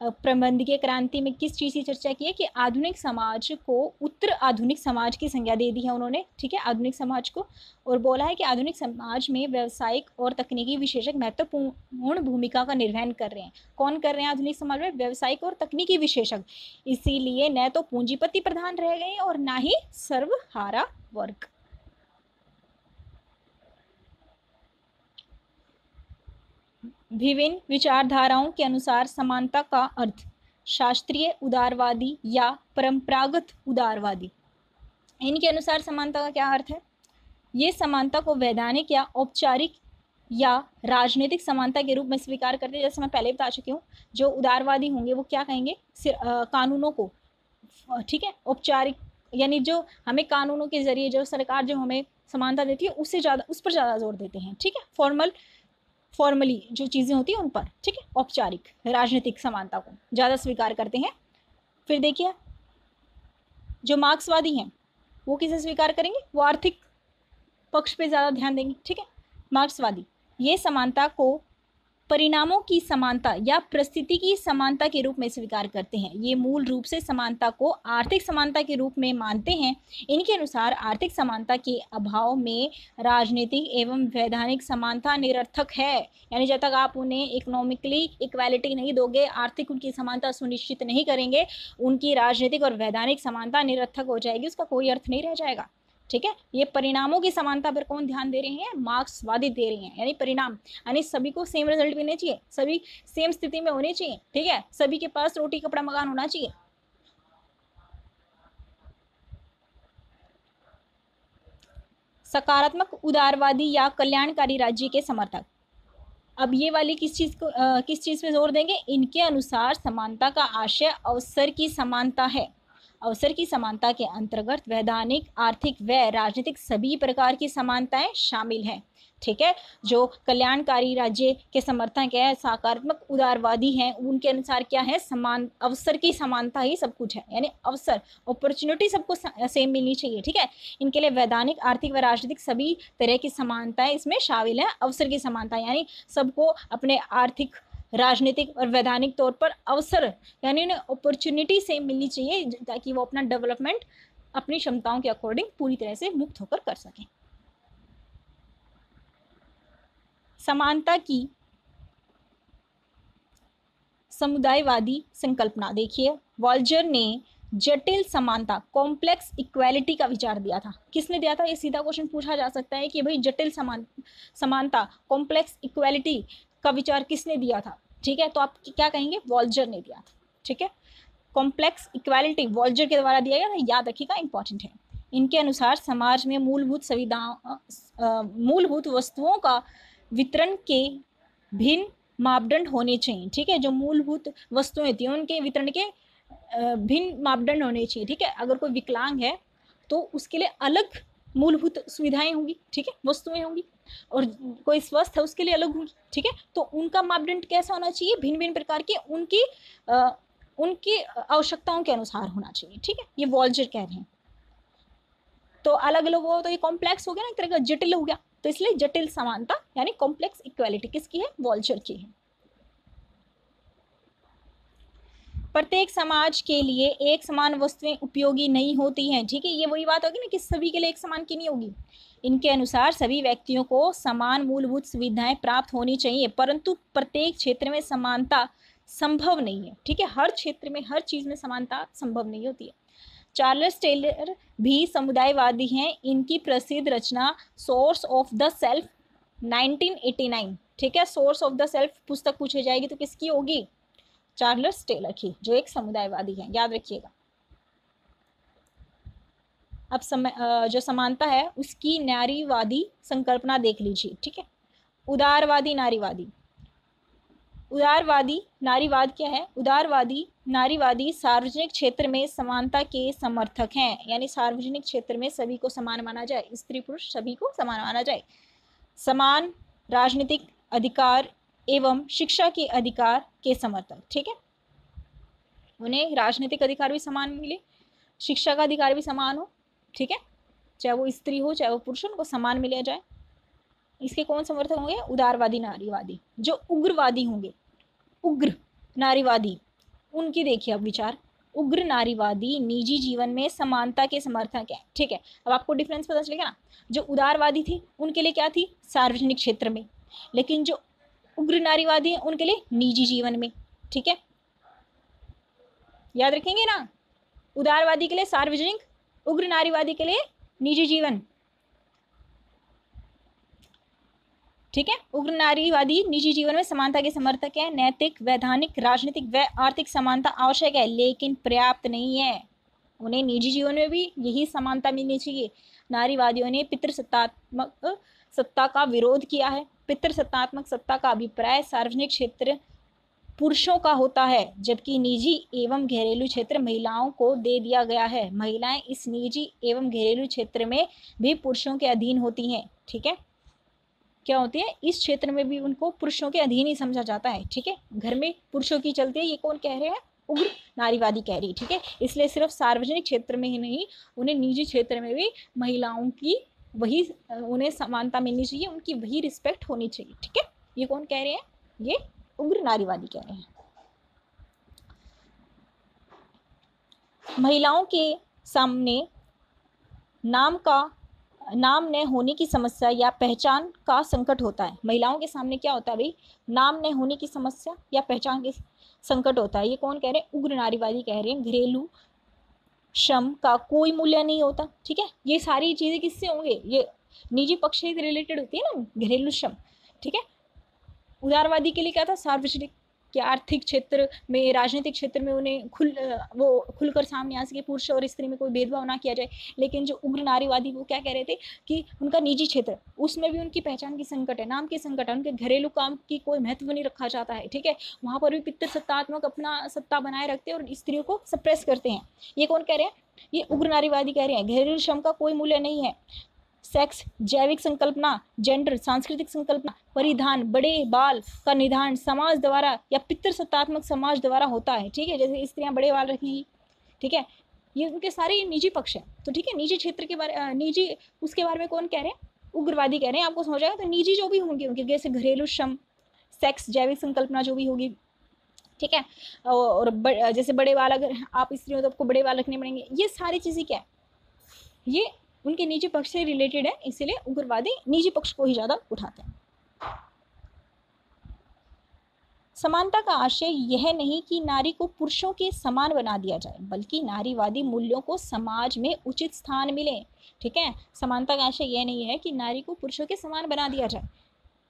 प्रबंधकीय क्रांति में किस चीज़ की चर्चा की है कि आधुनिक समाज को उत्तर आधुनिक समाज की संज्ञा दे दी है उन्होंने। ठीक है, आधुनिक समाज को, और बोला है कि आधुनिक समाज में व्यावसायिक और तकनीकी विशेषज्ञ महत्वपूर्ण भूमिका का निर्वहन कर रहे हैं। कौन कर रहे हैं आधुनिक समाज में? व्यावसायिक और तकनीकी विशेषज्ञ। इसीलिए न तो पूंजीपति प्रधान रह गए और ना ही सर्वहारा वर्ग। विभिन्न विचारधाराओं के अनुसार समानता का अर्थ शास्त्रीय उदारवादी या परंपरागत उदारवादी। इनके अनुसार समानता का क्या अर्थ है? ये समानता को वैधानिक या औपचारिक या राजनीतिक समानता के रूप में स्वीकार करते हैं। जैसे मैं पहले बता चुकी हूँ, जो उदारवादी होंगे वो क्या कहेंगे? कानूनों को, ठीक है, औपचारिक यानी जो हमें कानूनों के जरिए जो सरकार जो हमें समानता देती है उससे ज़्यादा, उस पर ज़्यादा जोर देते हैं। ठीक है, फॉर्मली जो चीज़ें होती हैं उन पर। ठीक है, औपचारिक राजनीतिक समानता को ज़्यादा स्वीकार करते हैं। फिर देखिए, जो मार्क्सवादी हैं वो किसे स्वीकार करेंगे? वो आर्थिक पक्ष पे ज़्यादा ध्यान देंगे। ठीक है, मार्क्सवादी ये समानता को परिणामों की समानता या परिस्थिति की समानता के रूप में स्वीकार करते हैं। ये मूल रूप से समानता को आर्थिक समानता के रूप में मानते हैं। इनके अनुसार आर्थिक समानता के अभाव में राजनीतिक एवं वैधानिक समानता निरर्थक है। यानी जब तक आप उन्हें इकोनॉमिकली इक्वालिटी नहीं दोगे, आर्थिक उनकी समानता सुनिश्चित नहीं करेंगे, उनकी राजनीतिक और वैधानिक समानता निरर्थक हो जाएगी, उसका कोई अर्थ नहीं रह जाएगा। ठीक है, ये परिणामों की समानता पर कौन ध्यान दे रहे हैं? मार्क्सवादी दे रहे हैं। यानी परिणाम, यानी सभी को सेम रिजल्ट मिलने चाहिए, सभी सेम स्थिति में होने चाहिए। ठीक है, सभी के पास रोटी कपड़ा मकान होना चाहिए। सकारात्मक उदारवादी या कल्याणकारी राज्य के समर्थक। अब ये वाली किस चीज पे जोर देंगे? इनके अनुसार समानता का आशय अवसर की समानता है। अवसर की समानता के अंतर्गत वैधानिक, आर्थिक व राजनीतिक सभी प्रकार की समानताएं शामिल हैं। ठीक है, जो कल्याणकारी राज्य के समर्थक है, सकारात्मक उदारवादी हैं, उनके अनुसार क्या है? समान अवसर की समानता ही सब कुछ है। यानी अवसर, अपॉर्चुनिटी सबको सेम मिलनी चाहिए। ठीक है, इनके लिए वैधानिक, आर्थिक व राजनीतिक सभी तरह की समानताएं इसमें शामिल है। अवसर की समानता यानी सबको अपने आर्थिक, राजनीतिक और वैधानिक तौर पर अवसर यानी उन्हें अपॉर्चुनिटी से मिलनी चाहिए ताकि वो अपना डेवलपमेंट अपनी क्षमताओं के अकॉर्डिंग पूरी तरह से मुक्त होकर कर सकें। समानता की समुदायवादी संकल्पना देखिए, वॉल्जर ने जटिल समानता, कॉम्प्लेक्स इक्वालिटी का विचार दिया था। किसने दिया था? ये सीधा क्वेश्चन पूछा जा सकता है कि भाई जटिल समानता, कॉम्प्लेक्स इक्वालिटी का विचार किसने दिया था? ठीक है, तो आप क्या कहेंगे? वॉल्जर ने दिया था। ठीक है, कॉम्प्लेक्स इक्वालिटी वॉल्जर के द्वारा दिया गया था, याद रखिएगा, इंपॉर्टेंट है। इनके अनुसार समाज में मूलभूत वस्तुओं का वितरण के भिन्न मापदंड होने चाहिए। ठीक है, जो मूलभूत वस्तुएं होती हैं उनके वितरण के भिन्न मापदंड होने चाहिए। ठीक है, अगर कोई विकलांग है तो उसके लिए अलग मूलभूत सुविधाएं होंगी। ठीक है, वस्तुएं होंगी, और कोई स्वस्थ है उसके लिए अलग होंगी। ठीक है, तो उनका मापदंड कैसा होना चाहिए? भिन्न भिन्न प्रकार के उनकी आवश्यकताओं के अनुसार होना चाहिए। ठीक है, ये वॉल्जर कह रहे हैं। तो अलग अलग हो तो ये कॉम्प्लेक्स हो गया ना, एक तरह का जटिल हो गया, तो इसलिए जटिल समानता यानी कॉम्प्लेक्स इक्वालिटी किसकी है? वॉल्जर की है। प्रत्येक समाज के लिए एक समान वस्तुएं उपयोगी नहीं होती हैं। ठीक है, ये वही बात होगी ना कि सभी के लिए एक समान की नहीं होगी। इनके अनुसार सभी व्यक्तियों को समान मूलभूत सुविधाएं प्राप्त होनी चाहिए, परंतु प्रत्येक क्षेत्र में समानता संभव नहीं है। ठीक है, हर क्षेत्र में हर चीज में समानता संभव नहीं होती है। चार्ल्स टेलर भी समुदायवादी हैं। इनकी प्रसिद्ध रचना सोर्स ऑफ द सेल्फ 1989, ठीक है। सोर्स ऑफ द सेल्फ पुस्तक पूछी जाएगी तो किसकी होगी? चार्ल्स टेलर की, जो एक समुदायवादी है, याद रखिएगा। अब जो समानता है उसकी नारीवादी संकल्पना देख लीजिए, ठीक है। उदारवादी नारीवादी, उदारवादी नारीवाद क्या है? उदारवादी नारीवादी सार्वजनिक क्षेत्र में समानता के समर्थक हैं, यानी सार्वजनिक क्षेत्र में सभी को समान माना जाए, स्त्री पुरुष सभी को समान माना जाए, समान राजनीतिक अधिकार एवं शिक्षा के अधिकार के समर्थक, ठीक है। उन्हें राजनीतिक अधिकार भी समान मिले, शिक्षा का अधिकार भी समान हो, ठीक है, चाहे वो स्त्री हो चाहे वो पुरुष, उनको समान मिला जाए। इसके कौन समर्थक होंगे? उदारवादी नारीवादी। जो उग्रवादी होंगे, उग्र नारीवादी, उनकी देखिए अब विचार। उग्र नारीवादी निजी जीवन में समानता के समर्थक है, ठीक है। अब आपको डिफरेंस पता चलेगा ना। जो उदारवादी थी उनके लिए क्या थी? सार्वजनिक क्षेत्र में, लेकिन जो उग्र नारीवादी है उनके लिए निजी जीवन में, ठीक है। याद रखेंगे ना, उदारवादी के लिए सार्वजनिक, उग्र नारीवादी के लिए निजी जीवन, ठीक है। उग्र नारीवादी निजी जीवन में समानता के समर्थक है। नैतिक, वैधानिक, राजनीतिक व आर्थिक समानता आवश्यक है लेकिन पर्याप्त नहीं है। उन्हें निजी जीवन में भी यही समानता मिलनी चाहिए। नारीवादियों ने पितृसत्तात्मक सत्ता का विरोध किया है। पितृसत्तात्मक सत्ता का अभिप्राय सार्वजनिक क्षेत्र पुरुषों का होता है, जबकि निजी एवं घरेलू क्षेत्र महिलाओं को दे दिया गया है। महिलाएं इस निजी एवं घरेलू क्षेत्र में भी पुरुषों के अधीन होती हैं, ठीक है। क्या होती है? इस क्षेत्र में भी उनको पुरुषों के अधीन ही समझा जाता है, ठीक है। घर में पुरुषों की चलती है, ये कौन कह रहे हैं? उग्र नारीवादी कह रही है, ठीक है। इसलिए सिर्फ सार्वजनिक क्षेत्र में ही नहीं, उन्हें निजी क्षेत्र में भी महिलाओं की वही, उन्हें समानता मिलनी चाहिए, उनकी वही रिस्पेक्ट होनी चाहिए, ठीक है। ये कौन कह रहे हैं? ये उग्र नारीवादी कह रहे हैं। महिलाओं के सामने नाम न होने की समस्या या पहचान का संकट होता है। महिलाओं के सामने क्या होता है भाई? नाम न होने की समस्या या पहचान के संकट होता है। ये कौन कह रहे हैं? उग्र नारीवादी कह रहे हैं। घरेलू श्रम का कोई मूल्य नहीं होता, ठीक है। ये सारी चीजें किससे होंगे? ये निजी पक्ष से रिलेटेड होती है ना, घरेलू श्रम, ठीक है। उदारवादी के लिए क्या था? सार्वजनिक कि आर्थिक क्षेत्र में, राजनीतिक क्षेत्र में उन्हें खुलकर सामने आ सके, पुरुष और स्त्री में कोई भेदभाव ना किया जाए। लेकिन जो उग्र नारीवादी वो क्या कह रहे थे कि उनका निजी क्षेत्र, उसमें भी उनकी पहचान की संकट है, नाम की संकट है, उनके घरेलू काम की कोई महत्व नहीं रखा जाता है, ठीक है। वहाँ पर भी पितृसत्तात्मक अपना सत्ता बनाए रखते हैं और स्त्रियों को सप्रेस करते हैं। ये कौन कह रहे हैं? ये उग्र नारीवादी कह रहे हैं। घरेलू श्रम का कोई मूल्य नहीं है। सेक्स, जैविक संकल्पना, जेंडर, सांस्कृतिक संकल्पना, परिधान, बड़े बाल का निधान समाज द्वारा या पितृसत्तात्मक समाज द्वारा होता है, ठीक है। जैसे स्त्रियां बड़े बाल रखेंगी, ठीक है, ये उनके सारे निजी पक्ष हैं, तो ठीक है। निजी क्षेत्र के बारे, निजी, उसके बारे में कौन कह रहे हैं? उग्रवादी कह रहे हैं। आपको समझ आएगा? तो निजी जो भी होंगे उनके, जैसे घरेलू श्रम, सेक्स, जैविक संकल्पना जो भी होगी, ठीक है, और जैसे बड़े बाल, अगर आप स्त्री हो तो आपको बड़े बाल रखने पड़ेंगे। ये सारी चीज़ें क्या है? ये उनके निजी पक्ष से रिलेटेड है, इसीलिए उग्रवादी निजी पक्ष को ही ज़्यादा उठाते हैं। समानता का आशय यह नहीं कि नारी को पुरुषों के समान बना दिया जाए, बल्कि नारीवादी मूल्यों को समाज में उचित स्थान मिले, ठीक है। समानता का आशय यह नहीं है कि नारी को पुरुषों के समान बना दिया जाए,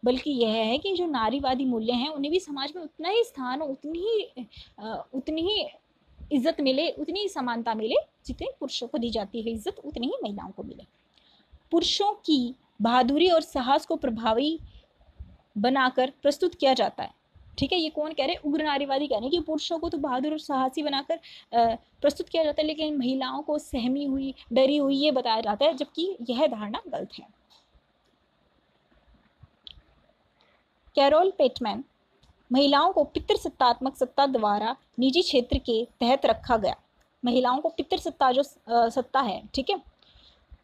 बल्कि यह है कि जो नारीवादी मूल्य हैं उन्हें भी समाज में उतना ही स्थान, उतनी ही इज्जत मिले, उतनी ही समानता मिले जितनी पुरुषों को दी जाती है इज्जत, उतनी ही महिलाओं को मिले। पुरुषों की बहादुरी और साहस को प्रभावी बनाकर प्रस्तुत किया जाता है, ठीक है। ये कौन कह रहे हैं? उग्र नारीवादी कह रहे हैं कि पुरुषों को तो बहादुर और साहसी बनाकर प्रस्तुत किया जाता है, लेकिन महिलाओं को सहमी हुई, डरी हुई ये बताया जाता है, जबकि यह धारणा गलत है। कैरोल पेटमैन, महिलाओं को पितृसत्तात्मक सत्ता द्वारा निजी क्षेत्र के तहत रखा गया। महिलाओं को पितृसत्ता जो सत्ता है, ठीक है,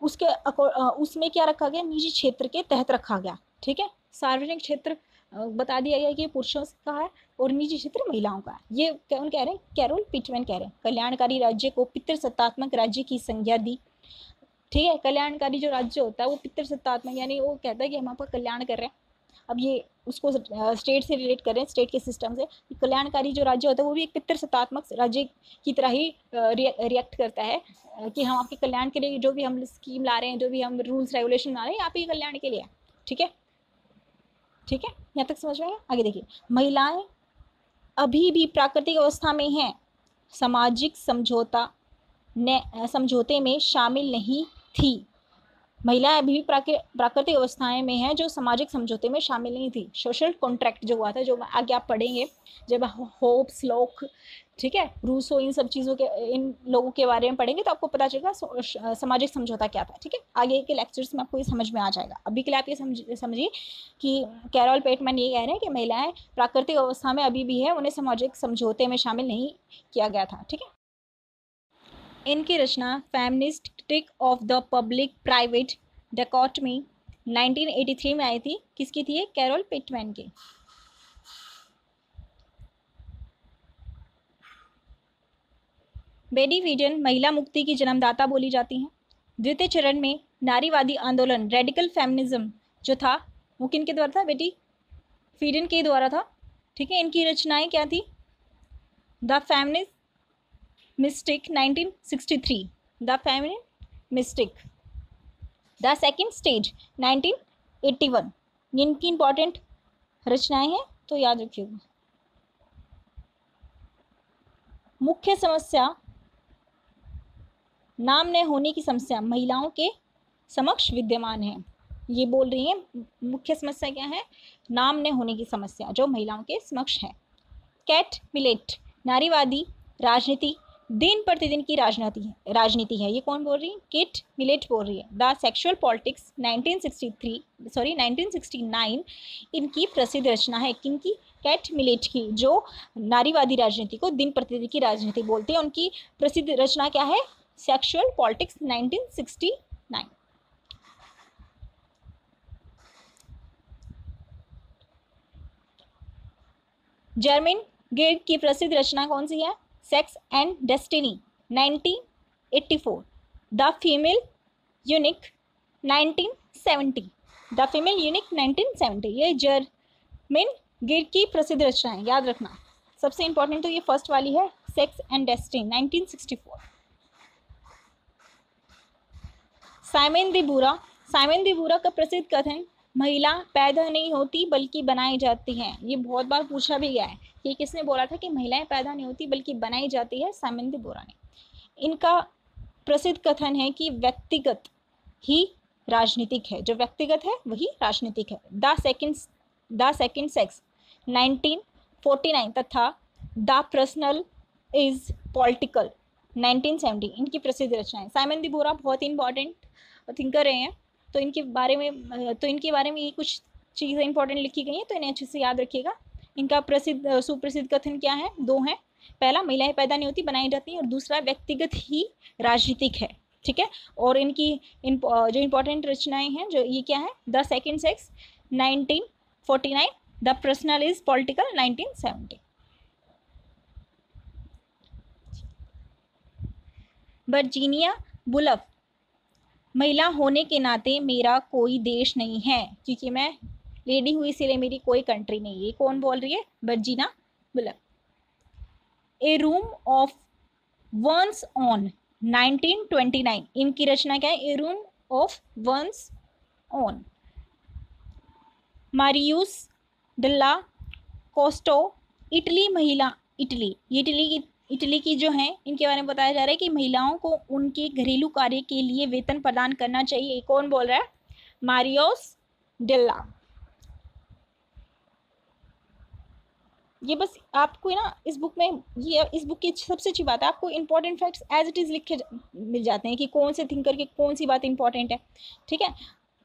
उसमें क्या रखा गया? निजी क्षेत्र के तहत रखा गया, ठीक है। सार्वजनिक क्षेत्र बता दिया गया कि पुरुषों का है और निजी क्षेत्र महिलाओं का है। ये कौन कह रहे हैं? कैरोल पिटमैन कह रहे हैं। कल्याणकारी राज्य को पितृसत्तात्मक राज्य की संज्ञा दी, ठीक है। कल्याणकारी जो राज्य होता है वो पितृसत्तात्मक, यानी वो कहता है कि हम आपका कल्याण कर रहे हैं। अब ये उसको स्टेट से रिलेट कर रहे हैं, स्टेट के सिस्टम से। कल्याणकारी जो राज्य होता है वो भी एक पितृसत्तात्मक राज्य की तरह ही रिएक्ट करता है कि हम आपके कल्याण के लिए जो भी हम स्कीम ला रहे हैं, जो भी हम रूल्स रेगुलेशन ला रहे हैं, आप ही कल्याण के लिए, ठीक है। ठीक है, यहाँ तक समझ में आया। आगे देखिए, महिलाएं अभी भी प्राकृतिक अवस्था में हैं, सामाजिक समझौते में शामिल नहीं थी। महिलाएं अभी भी प्राकृतिक अवस्थाएं में हैं जो सामाजिक समझौते में शामिल नहीं थी। सोशल कॉन्ट्रैक्ट जो हुआ था, जो आगे आप पढ़ेंगे जब होब्स, लॉक, ठीक है, रूसो, इन सब चीज़ों के, इन लोगों के बारे में पढ़ेंगे तो आपको पता चलेगा सामाजिक समझौता क्या था। ठीक है, आगे के लेक्चर्स में आपको ये समझ में आ जाएगा। अभी के लिए आप ये समझिए कि कैरोल पेटमैन ये कह रहे हैं कि महिलाएं प्राकृतिक अवस्था में अभी भी है, उन्हें सामाजिक समझौते में शामिल नहीं किया गया था। ठीक है, इनकी रचना Feminist Critique of the Public Private Dichotomy 1983 में आई थी। किसकी थी ये? कैरोल पेटमैन की। बेटी वीडन महिला मुक्ति की जन्मदाता बोली जाती हैं। द्वितीय चरण में नारीवादी आंदोलन रेडिकल फेमिनिज्म जो था वो किनके द्वारा था? बेटी फीडन के द्वारा था। ठीक है, इनकी रचनाएं क्या थी? The feminist mistake 1963, the feminist mistake, the second stage 1981। इनकी इंपॉर्टेंट रचनाएं हैं तो याद रखिएगा। मुख्य समस्या नाम न होने की समस्या महिलाओं के समक्ष विद्यमान है। ये बोल रही है मुख्य समस्या क्या है? नाम न होने की समस्या जो महिलाओं के समक्ष है। कैट मिलेट नारीवादी राजनीति दिन प्रतिदिन की राजनीति है। ये कौन बोल रही है? केट मिलेट बोल रही है। द सेक्सुअल पॉलिटिक्स 1969 इनकी प्रसिद्ध रचना है। किनकी? कैट मिलेट की, जो नारीवादी राजनीति को दिन प्रतिदिन की राजनीति बोलती है। उनकी प्रसिद्ध रचना क्या है? Sexual politics 1969। जर्मन गेट की प्रसिद्ध रचना कौन सी है? Sex and destiny 1984। The female unique 1970, the female unique 1970। ये जर्मन गेट की प्रसिद्ध रचना है, याद रखना। सबसे इंपॉर्टेंट तो ये फर्स्ट वाली है, सेक्स एंड डेस्टिनी 1964। साइमन दी बूरा का प्रसिद्ध कथन महिला पैदा नहीं होती बल्कि बनाई जाती हैं। ये बहुत बार पूछा भी गया है कि किसने बोला था कि महिलाएं पैदा नहीं होती बल्कि बनाई जाती है? साइमन दी बूरा ने। इनका प्रसिद्ध कथन है कि व्यक्तिगत ही राजनीतिक है, जो व्यक्तिगत है वही राजनीतिक है। द सेकंड सेक्स 1949 तथा द पर्सनल इज पॉलिटिकल 1970 इनकी प्रसिद्ध रचनाएं। साइमन दी बूरा बहुत इंपॉर्टेंट थिंकर रहे हैं, तो इनके बारे में ये कुछ चीज़ें इंपॉर्टेंट लिखी गई हैं, तो इन्हें अच्छे से याद रखिएगा। इनका सुप्रसिद्ध कथन क्या है? दो हैं। पहला, महिलाएं पैदा नहीं होती बनाई जाती हैं, और दूसरा, व्यक्तिगत ही राजनीतिक है। ठीक है, और इनकी जो इंपॉर्टेंट रचनाएं हैं जो ये क्या है? The second sex 1949, the personal is political 1970। Virginia Woolf महिला होने के नाते मेरा कोई देश नहीं है, क्योंकि मैं लेडी हुई इसीलिए मेरी कोई कंट्री नहीं है। कौन बोल रही है? Virginia Woolf. A Room of One's Own 1929 इनकी रचना क्या है? A Room of One's Own. Marius Dalla Costa Italy की जो है, इनके बारे में बताया जा रहा है कि महिलाओं को उनके घरेलू कार्य के लिए वेतन प्रदान करना चाहिए। कौन बोल रहा है? मारियोस डेल्ला। ये बस आपको ना इस बुक में, ये इस बुक की सबसे अच्छी बात है, आपको important facts as it is लिखे मिल जाते हैं कि कौन से थिंकर की कौन सी बात इंपॉर्टेंट है। ठीक है,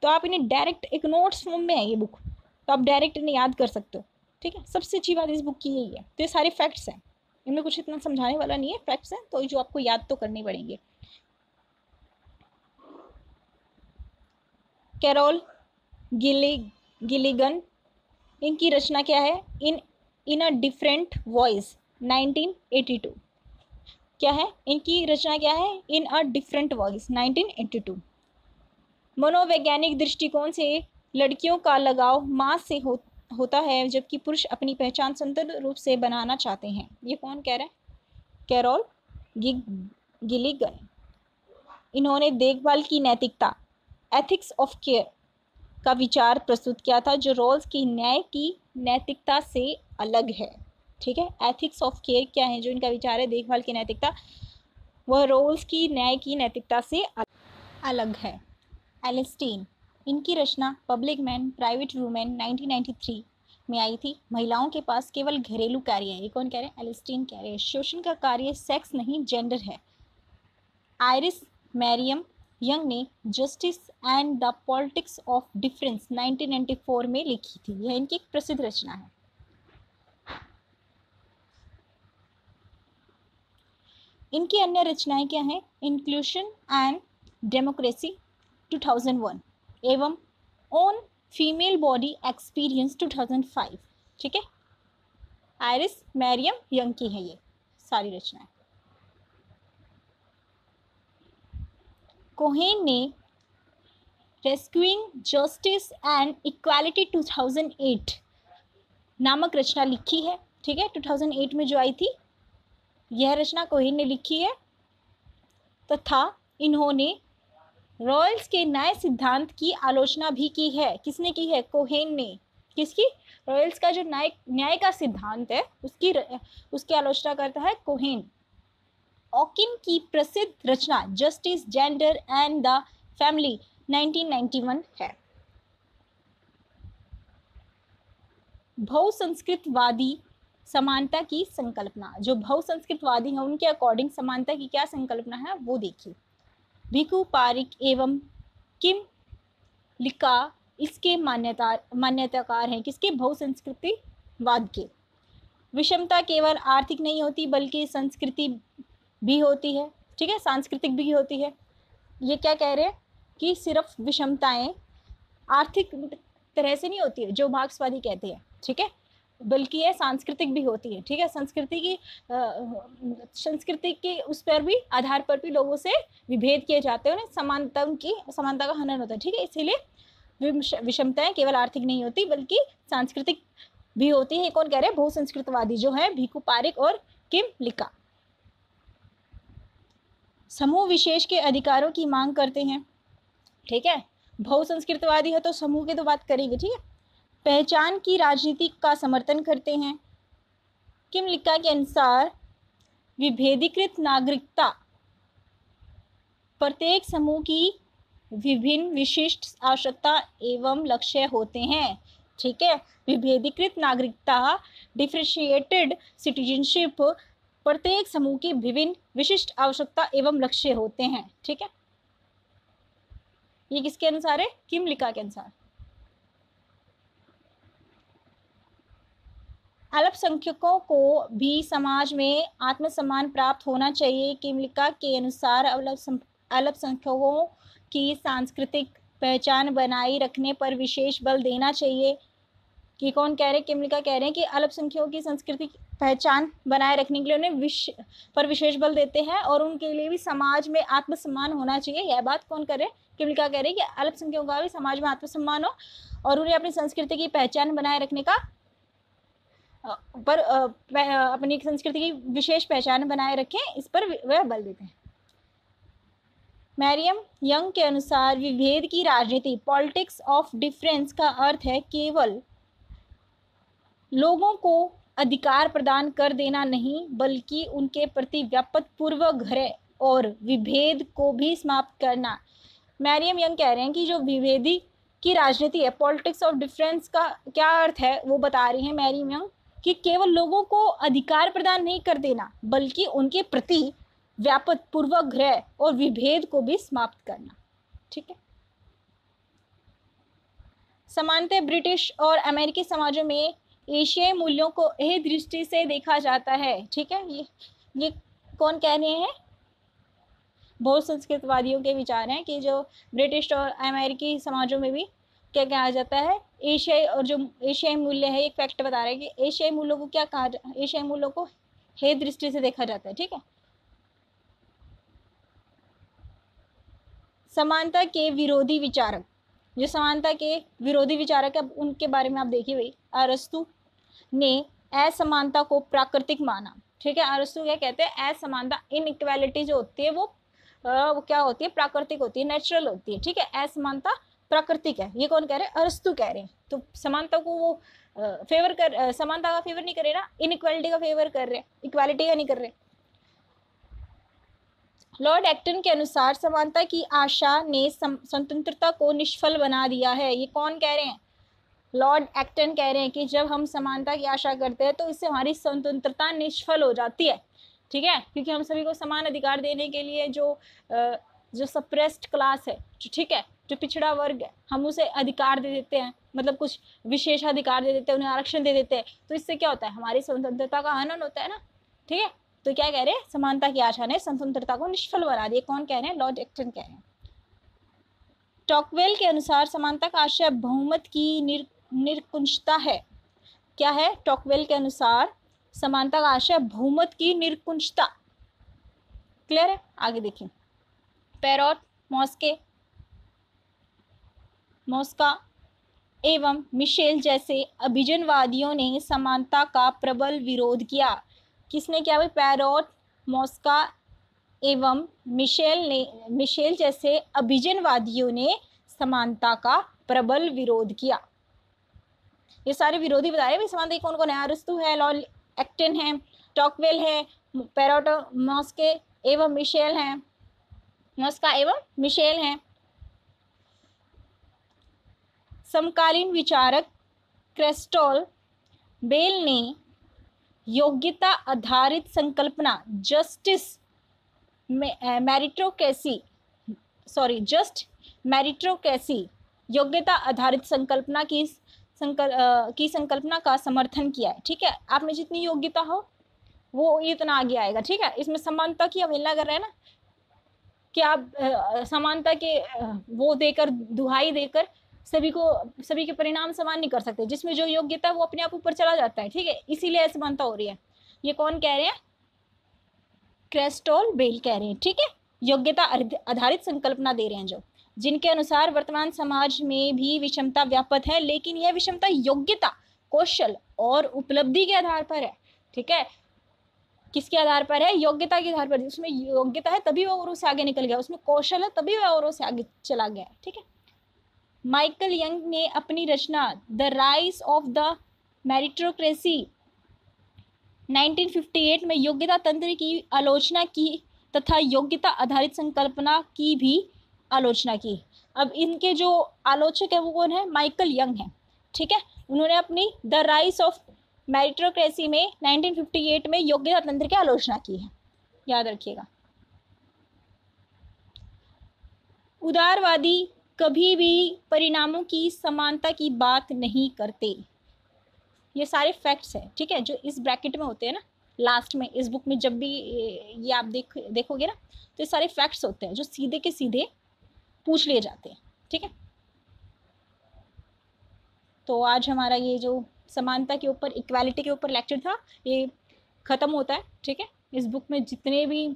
तो आप इन्हें डायरेक्ट एक नोट्स फॉर्म में है ये बुक, तो आप डायरेक्ट इन्हें याद कर सकते हो। ठीक है, सबसे अच्छी बात इस बुक की यही है। तो ये सारे फैक्ट्स हैं, इनमें कुछ इतना समझाने वाला नहीं है, फैक्ट्स हैं, तो जो आपको याद तो करने पड़ेंगे। कैरोल गिलिगन इनकी रचना क्या है? इन अ डिफरेंट वॉइस 1982। क्या है इनकी रचना? क्या है? इन अ डिफरेंट वॉइस 1982। मनोवैज्ञानिक दृष्टिकोण से लड़कियों का लगाव मां से होता है, जबकि पुरुष अपनी पहचान स्वतंत्र रूप से बनाना चाहते हैं। ये कौन कह रहा है? Carol Gilligan. इन्होंने देखभाल की नैतिकता एथिक्स ऑफ केयर का विचार प्रस्तुत किया था जो रॉल्स की न्याय की नैतिकता से अलग है। ठीक है, एथिक्स ऑफ केयर क्या है, जो इनका विचार है देखभाल की नैतिकता, वह रॉल्स की न्याय की नैतिकता से अलग है। एलिस्टीन, इनकी रचना पब्लिक मैन प्राइवेट वुमेन 1993 में आई थी। महिलाओं के पास केवल घरेलू कार्य है, ये कौन कह रहे हैं, एलिस्टीन कह रहे हैं। शोषण का कार्य सेक्स नहीं जेंडर है। आयरिस मैरियम यंग ने justice and the politics of difference 1994 में लिखी थी। यह इनकी एक प्रसिद्ध रचना है। इनकी अन्य रचनाएं क्या हैं, इंक्लूशन एंड डेमोक्रेसी 2001 एवं ऑन फीमेल बॉडी एक्सपीरियंस 2005। ठीक है, आयरिस मैरियम यंग की है ये सारी रचनाएं। कोहेन ने रेस्क्यूइंग जस्टिस एंड इक्वालिटी 2008 नामक रचना लिखी है। ठीक है, 2008 में जो आई थी यह रचना कोहेन ने लिखी है तथा इन्होंने रॉयल्स के न्याय सिद्धांत की आलोचना भी की है। किसने की है, कोहेन ने। किसकी, रॉयल्स का जो न्याय का सिद्धांत है उसकी आलोचना करता है कोहेन। ऑकिन की प्रसिद्ध रचना Justice Gender and the Family 1991 है। बहुसंस्कृतवादी समानता की संकल्पना, जो बहुसंस्कृतवादी हैं उनके अकॉर्डिंग समानता की क्या संकल्पना है वो देखिए। भिकू पारिक एवं किम लिका इसके मान्यताकार हैं। किसके, बहुसंस्कृतिवाद के। विषमता केवल आर्थिक नहीं होती बल्कि संस्कृति भी होती है। ठीक है, सांस्कृतिक भी होती है। ये क्या कह रहे हैं कि सिर्फ विषमताएं आर्थिक तरह से नहीं होती है जो मार्क्सवादी कहते हैं। ठीक है, बल्कि ये सांस्कृतिक भी होती है। ठीक है, संस्कृति के उस पर भी आधार पर भी लोगों से विभेद किए जाते हैं, समानता का हनन होता है। ठीक है, इसीलिए विषमताएं केवल आर्थिक नहीं होती बल्कि सांस्कृतिक भी होती है। कौन कह रहे हैं, बहुसंस्कृतवादी जो है भिकू पारिक और किम लिका। समूह विशेष के अधिकारों की मांग करते हैं। ठीक है, बहुसंस्कृतवादी है तो समूह की तो बात करेंगे। ठीक है, पहचान की राजनीति का समर्थन करते हैं। किम लिका के अनुसार विभेदीकृत नागरिकता प्रत्येक समूह की विभिन्न विशिष्ट आवश्यकता एवं लक्ष्य होते हैं। ठीक है, विभेदीकृत नागरिकता डिफरेंशिएटेड सिटीजनशिप प्रत्येक समूह की विभिन्न विशिष्ट आवश्यकता एवं लक्ष्य होते हैं। ठीक है, ये किसके अनुसार है, किम लिका के अनुसार। अल्पसंख्यकों को भी समाज में आत्मसम्मान प्राप्त होना चाहिए। किम लिका के अनुसार अल्पसंख्यकों की सांस्कृतिक पहचान बनाए रखने पर विशेष बल देना चाहिए। कि कौन कह रहे हैं, किम लिका कह रहे हैं कि अल्पसंख्यकों की सांस्कृतिक पहचान बनाए रखने के लिए उन्हें विशेष बल देते हैं और उनके लिए भी समाज में आत्मसम्मान होना चाहिए। यह बात कौन कर रहे हैं, किम लिका कह रहे हैं कि अल्पसंख्यकों का भी समाज में आत्मसम्मान हो और उन्हें अपनी संस्कृति की पहचान बनाए रखने का अपनी संस्कृति की विशेष पहचान बनाए रखें, इस पर वह बल देते हैं। मैरियम यंग के अनुसार विभेद की राजनीति पॉलिटिक्स ऑफ डिफरेंस का अर्थ है केवल लोगों को अधिकार प्रदान कर देना नहीं बल्कि उनके प्रति व्यापकपूर्वक घृणा और विभेद को भी समाप्त करना। मैरियम यंग कह रहे हैं कि जो विभेदी की राजनीति है, पॉलिटिक्स ऑफ डिफरेंस का क्या अर्थ है वो बता रही हैं मैरियम यंग कि केवल लोगों को अधिकार प्रदान नहीं कर देना बल्कि उनके प्रति व्यापकपूर्वक घृणा और विभेद को भी समाप्त करना। ठीक है, समानता ब्रिटिश और अमेरिकी समाजों में एशियाई मूल्यों को यह दृष्टि से देखा जाता है। ठीक है, ये कौन कह रहे हैं, बहुसंस्कृतवादियों के विचार हैं कि जो ब्रिटिश और अमेरिकी समाजों में भी क्या कहा जाता है, एशियाई और जो एशियाई मूल्य है, एक फैक्ट बता रहे हैं कि एशियाई मूल्यों को क्या कहा, एशियाई मूल्यों को हे दृष्टि से देखा जाता है। ठीक है, समानता के विरोधी विचारक, जो समानता के विरोधी विचारक है उनके बारे में आप देखिए भाई। अरस्तु ने असमानता को प्राकृतिक माना। ठीक है, अरस्तु क्या कहते हैं, असमानता इनइक्वालिटी जो होती है वो क्या होती है, प्राकृतिक होती है, नेचुरल होती है। ठीक है, असमानता प्राकृतिक है। ये कौन कह रहे हैं? अरस्तु कह रहे हैं। तो समानता को वो फेवर कर, समानता का फेवर नहीं कर रहे ना, इनइक्वालिटी का फेवर कर रहे हैं, इक्वालिटी का नहीं कर रहे। लॉर्ड एक्टन के अनुसार समानता की आशा ने स्वतंत्रता को निष्फल बना दिया है। ये कौन कह रहे हैं? लॉर्ड एक्टन कह रहे हैं कि जब हम समानता की आशा करते हैं तो इससे हमारी स्वतंत्रता निष्फल हो जाती है, ठीक है, क्योंकि हम सभी को समान अधिकार देने के लिए जो सप्रेस्ड क्लास है, ठीक है, जो पिछड़ा वर्ग है, हम उसे अधिकार दे देते हैं, मतलब कुछ विशेषाधिकार दे देते हैं, उन्हें आरक्षण दे देते हैं, तो इससे क्या होता है? हमारी स्वतंत्रता का हनन होता है ना, ठीक है। तो क्या कह रहे हैं? समानता की आशा ने स्वतंत्रता को निष्फल बना दिया। कौन कह रहे हैं? लॉर्ड एक्टन कह रहे हैं। टॉकवेल के अनुसार समानता का आशय बहुमत की निरंकुशता है। क्या है? टॉकवेल के अनुसार समानता का आशय बहुमत की निरंकुशता। क्लियर है? आगे देखिए। पेरोट, मॉस्का एवं मिशेल जैसे अभिजनवादियों ने समानता का प्रबल विरोध किया। किसने किया भाई? पेरोट, मॉस्का एवं मिशेल जैसे अभिजनवादियों ने समानता का प्रबल विरोध किया। ये सारे विरोधी बता रहे हैं समानता कौन कौन है? अरस्तु है, लॉर्ड एक्टन है, टॉकवेल है, पेरोट, मॉस्के एवं मिशेल हैं, मॉस्का एवं मिशेल हैं। समकालीन विचारक क्रिस्टोफर बेल ने योग्यता आधारित संकल्पना जस्ट मेरिटोक्रेसी योग्यता आधारित संकल्पना की संकल्पना का समर्थन किया है, ठीक है। आप में जितनी योग्यता हो वो इतना आगे आएगा, ठीक है। इसमें समानता की अवहेलना कर रहे हैं ना कि आप समानता के वो देकर, दुहाई देकर सभी के परिणाम समान नहीं कर सकते। जिसमें जो योग्यता है वो अपने आप ऊपर चला जाता है, ठीक है, इसीलिए असमानता हो रही है। ये कौन कह रहे हैं? क्रिस्टोफर बेल कह रहे हैं, ठीक है। योग्यता आधारित संकल्पना दे रहे हैं जो, जिनके अनुसार वर्तमान समाज में भी विषमता व्याप्त है, लेकिन यह विषमता योग्यता, कौशल और उपलब्धि के आधार पर है, ठीक है। किसके आधार पर है? योग्यता के आधार पर। उसमें योग्यता है तभी वो औरों से आगे निकल गया, उसमें कौशल है तभी वह औरों से आगे चला गया, ठीक है। माइकल यंग ने अपनी रचना The Rise of the Meritocracy 1958 में योग्यता तंत्र की आलोचना की तथा योग्यता आधारित संकल्पना की भी आलोचना की। अब इनके जो आलोचक है वो कौन है? माइकल यंग है, ठीक है। उन्होंने अपनी द राइज ऑफ मेरिटोक्रेसी में 1958 में योग्यता तंत्र की आलोचना की है, याद रखिएगा। उदारवादी कभी भी परिणामों की समानता की बात नहीं करते। ये सारे फैक्ट्स हैं, ठीक है, जो इस ब्रैकेट में होते हैं ना, लास्ट में इस बुक में जब भी ये आप देखोगे ना, तो ये सारे फैक्ट्स होते हैं जो सीधे के सीधे पूछ लिए जाते हैं, ठीक है। तो आज हमारा ये जो समानता के ऊपर, इक्वालिटी के ऊपर लेक्चर था, ये ख़त्म होता है, ठीक है। इस बुक में जितने भी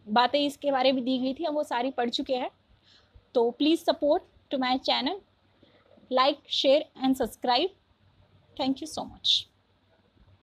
बातें इसके बारे में दी गई थी हम वो सारी पढ़ चुके हैं। तो please support to my channel, like, share and subscribe. Thank you so much.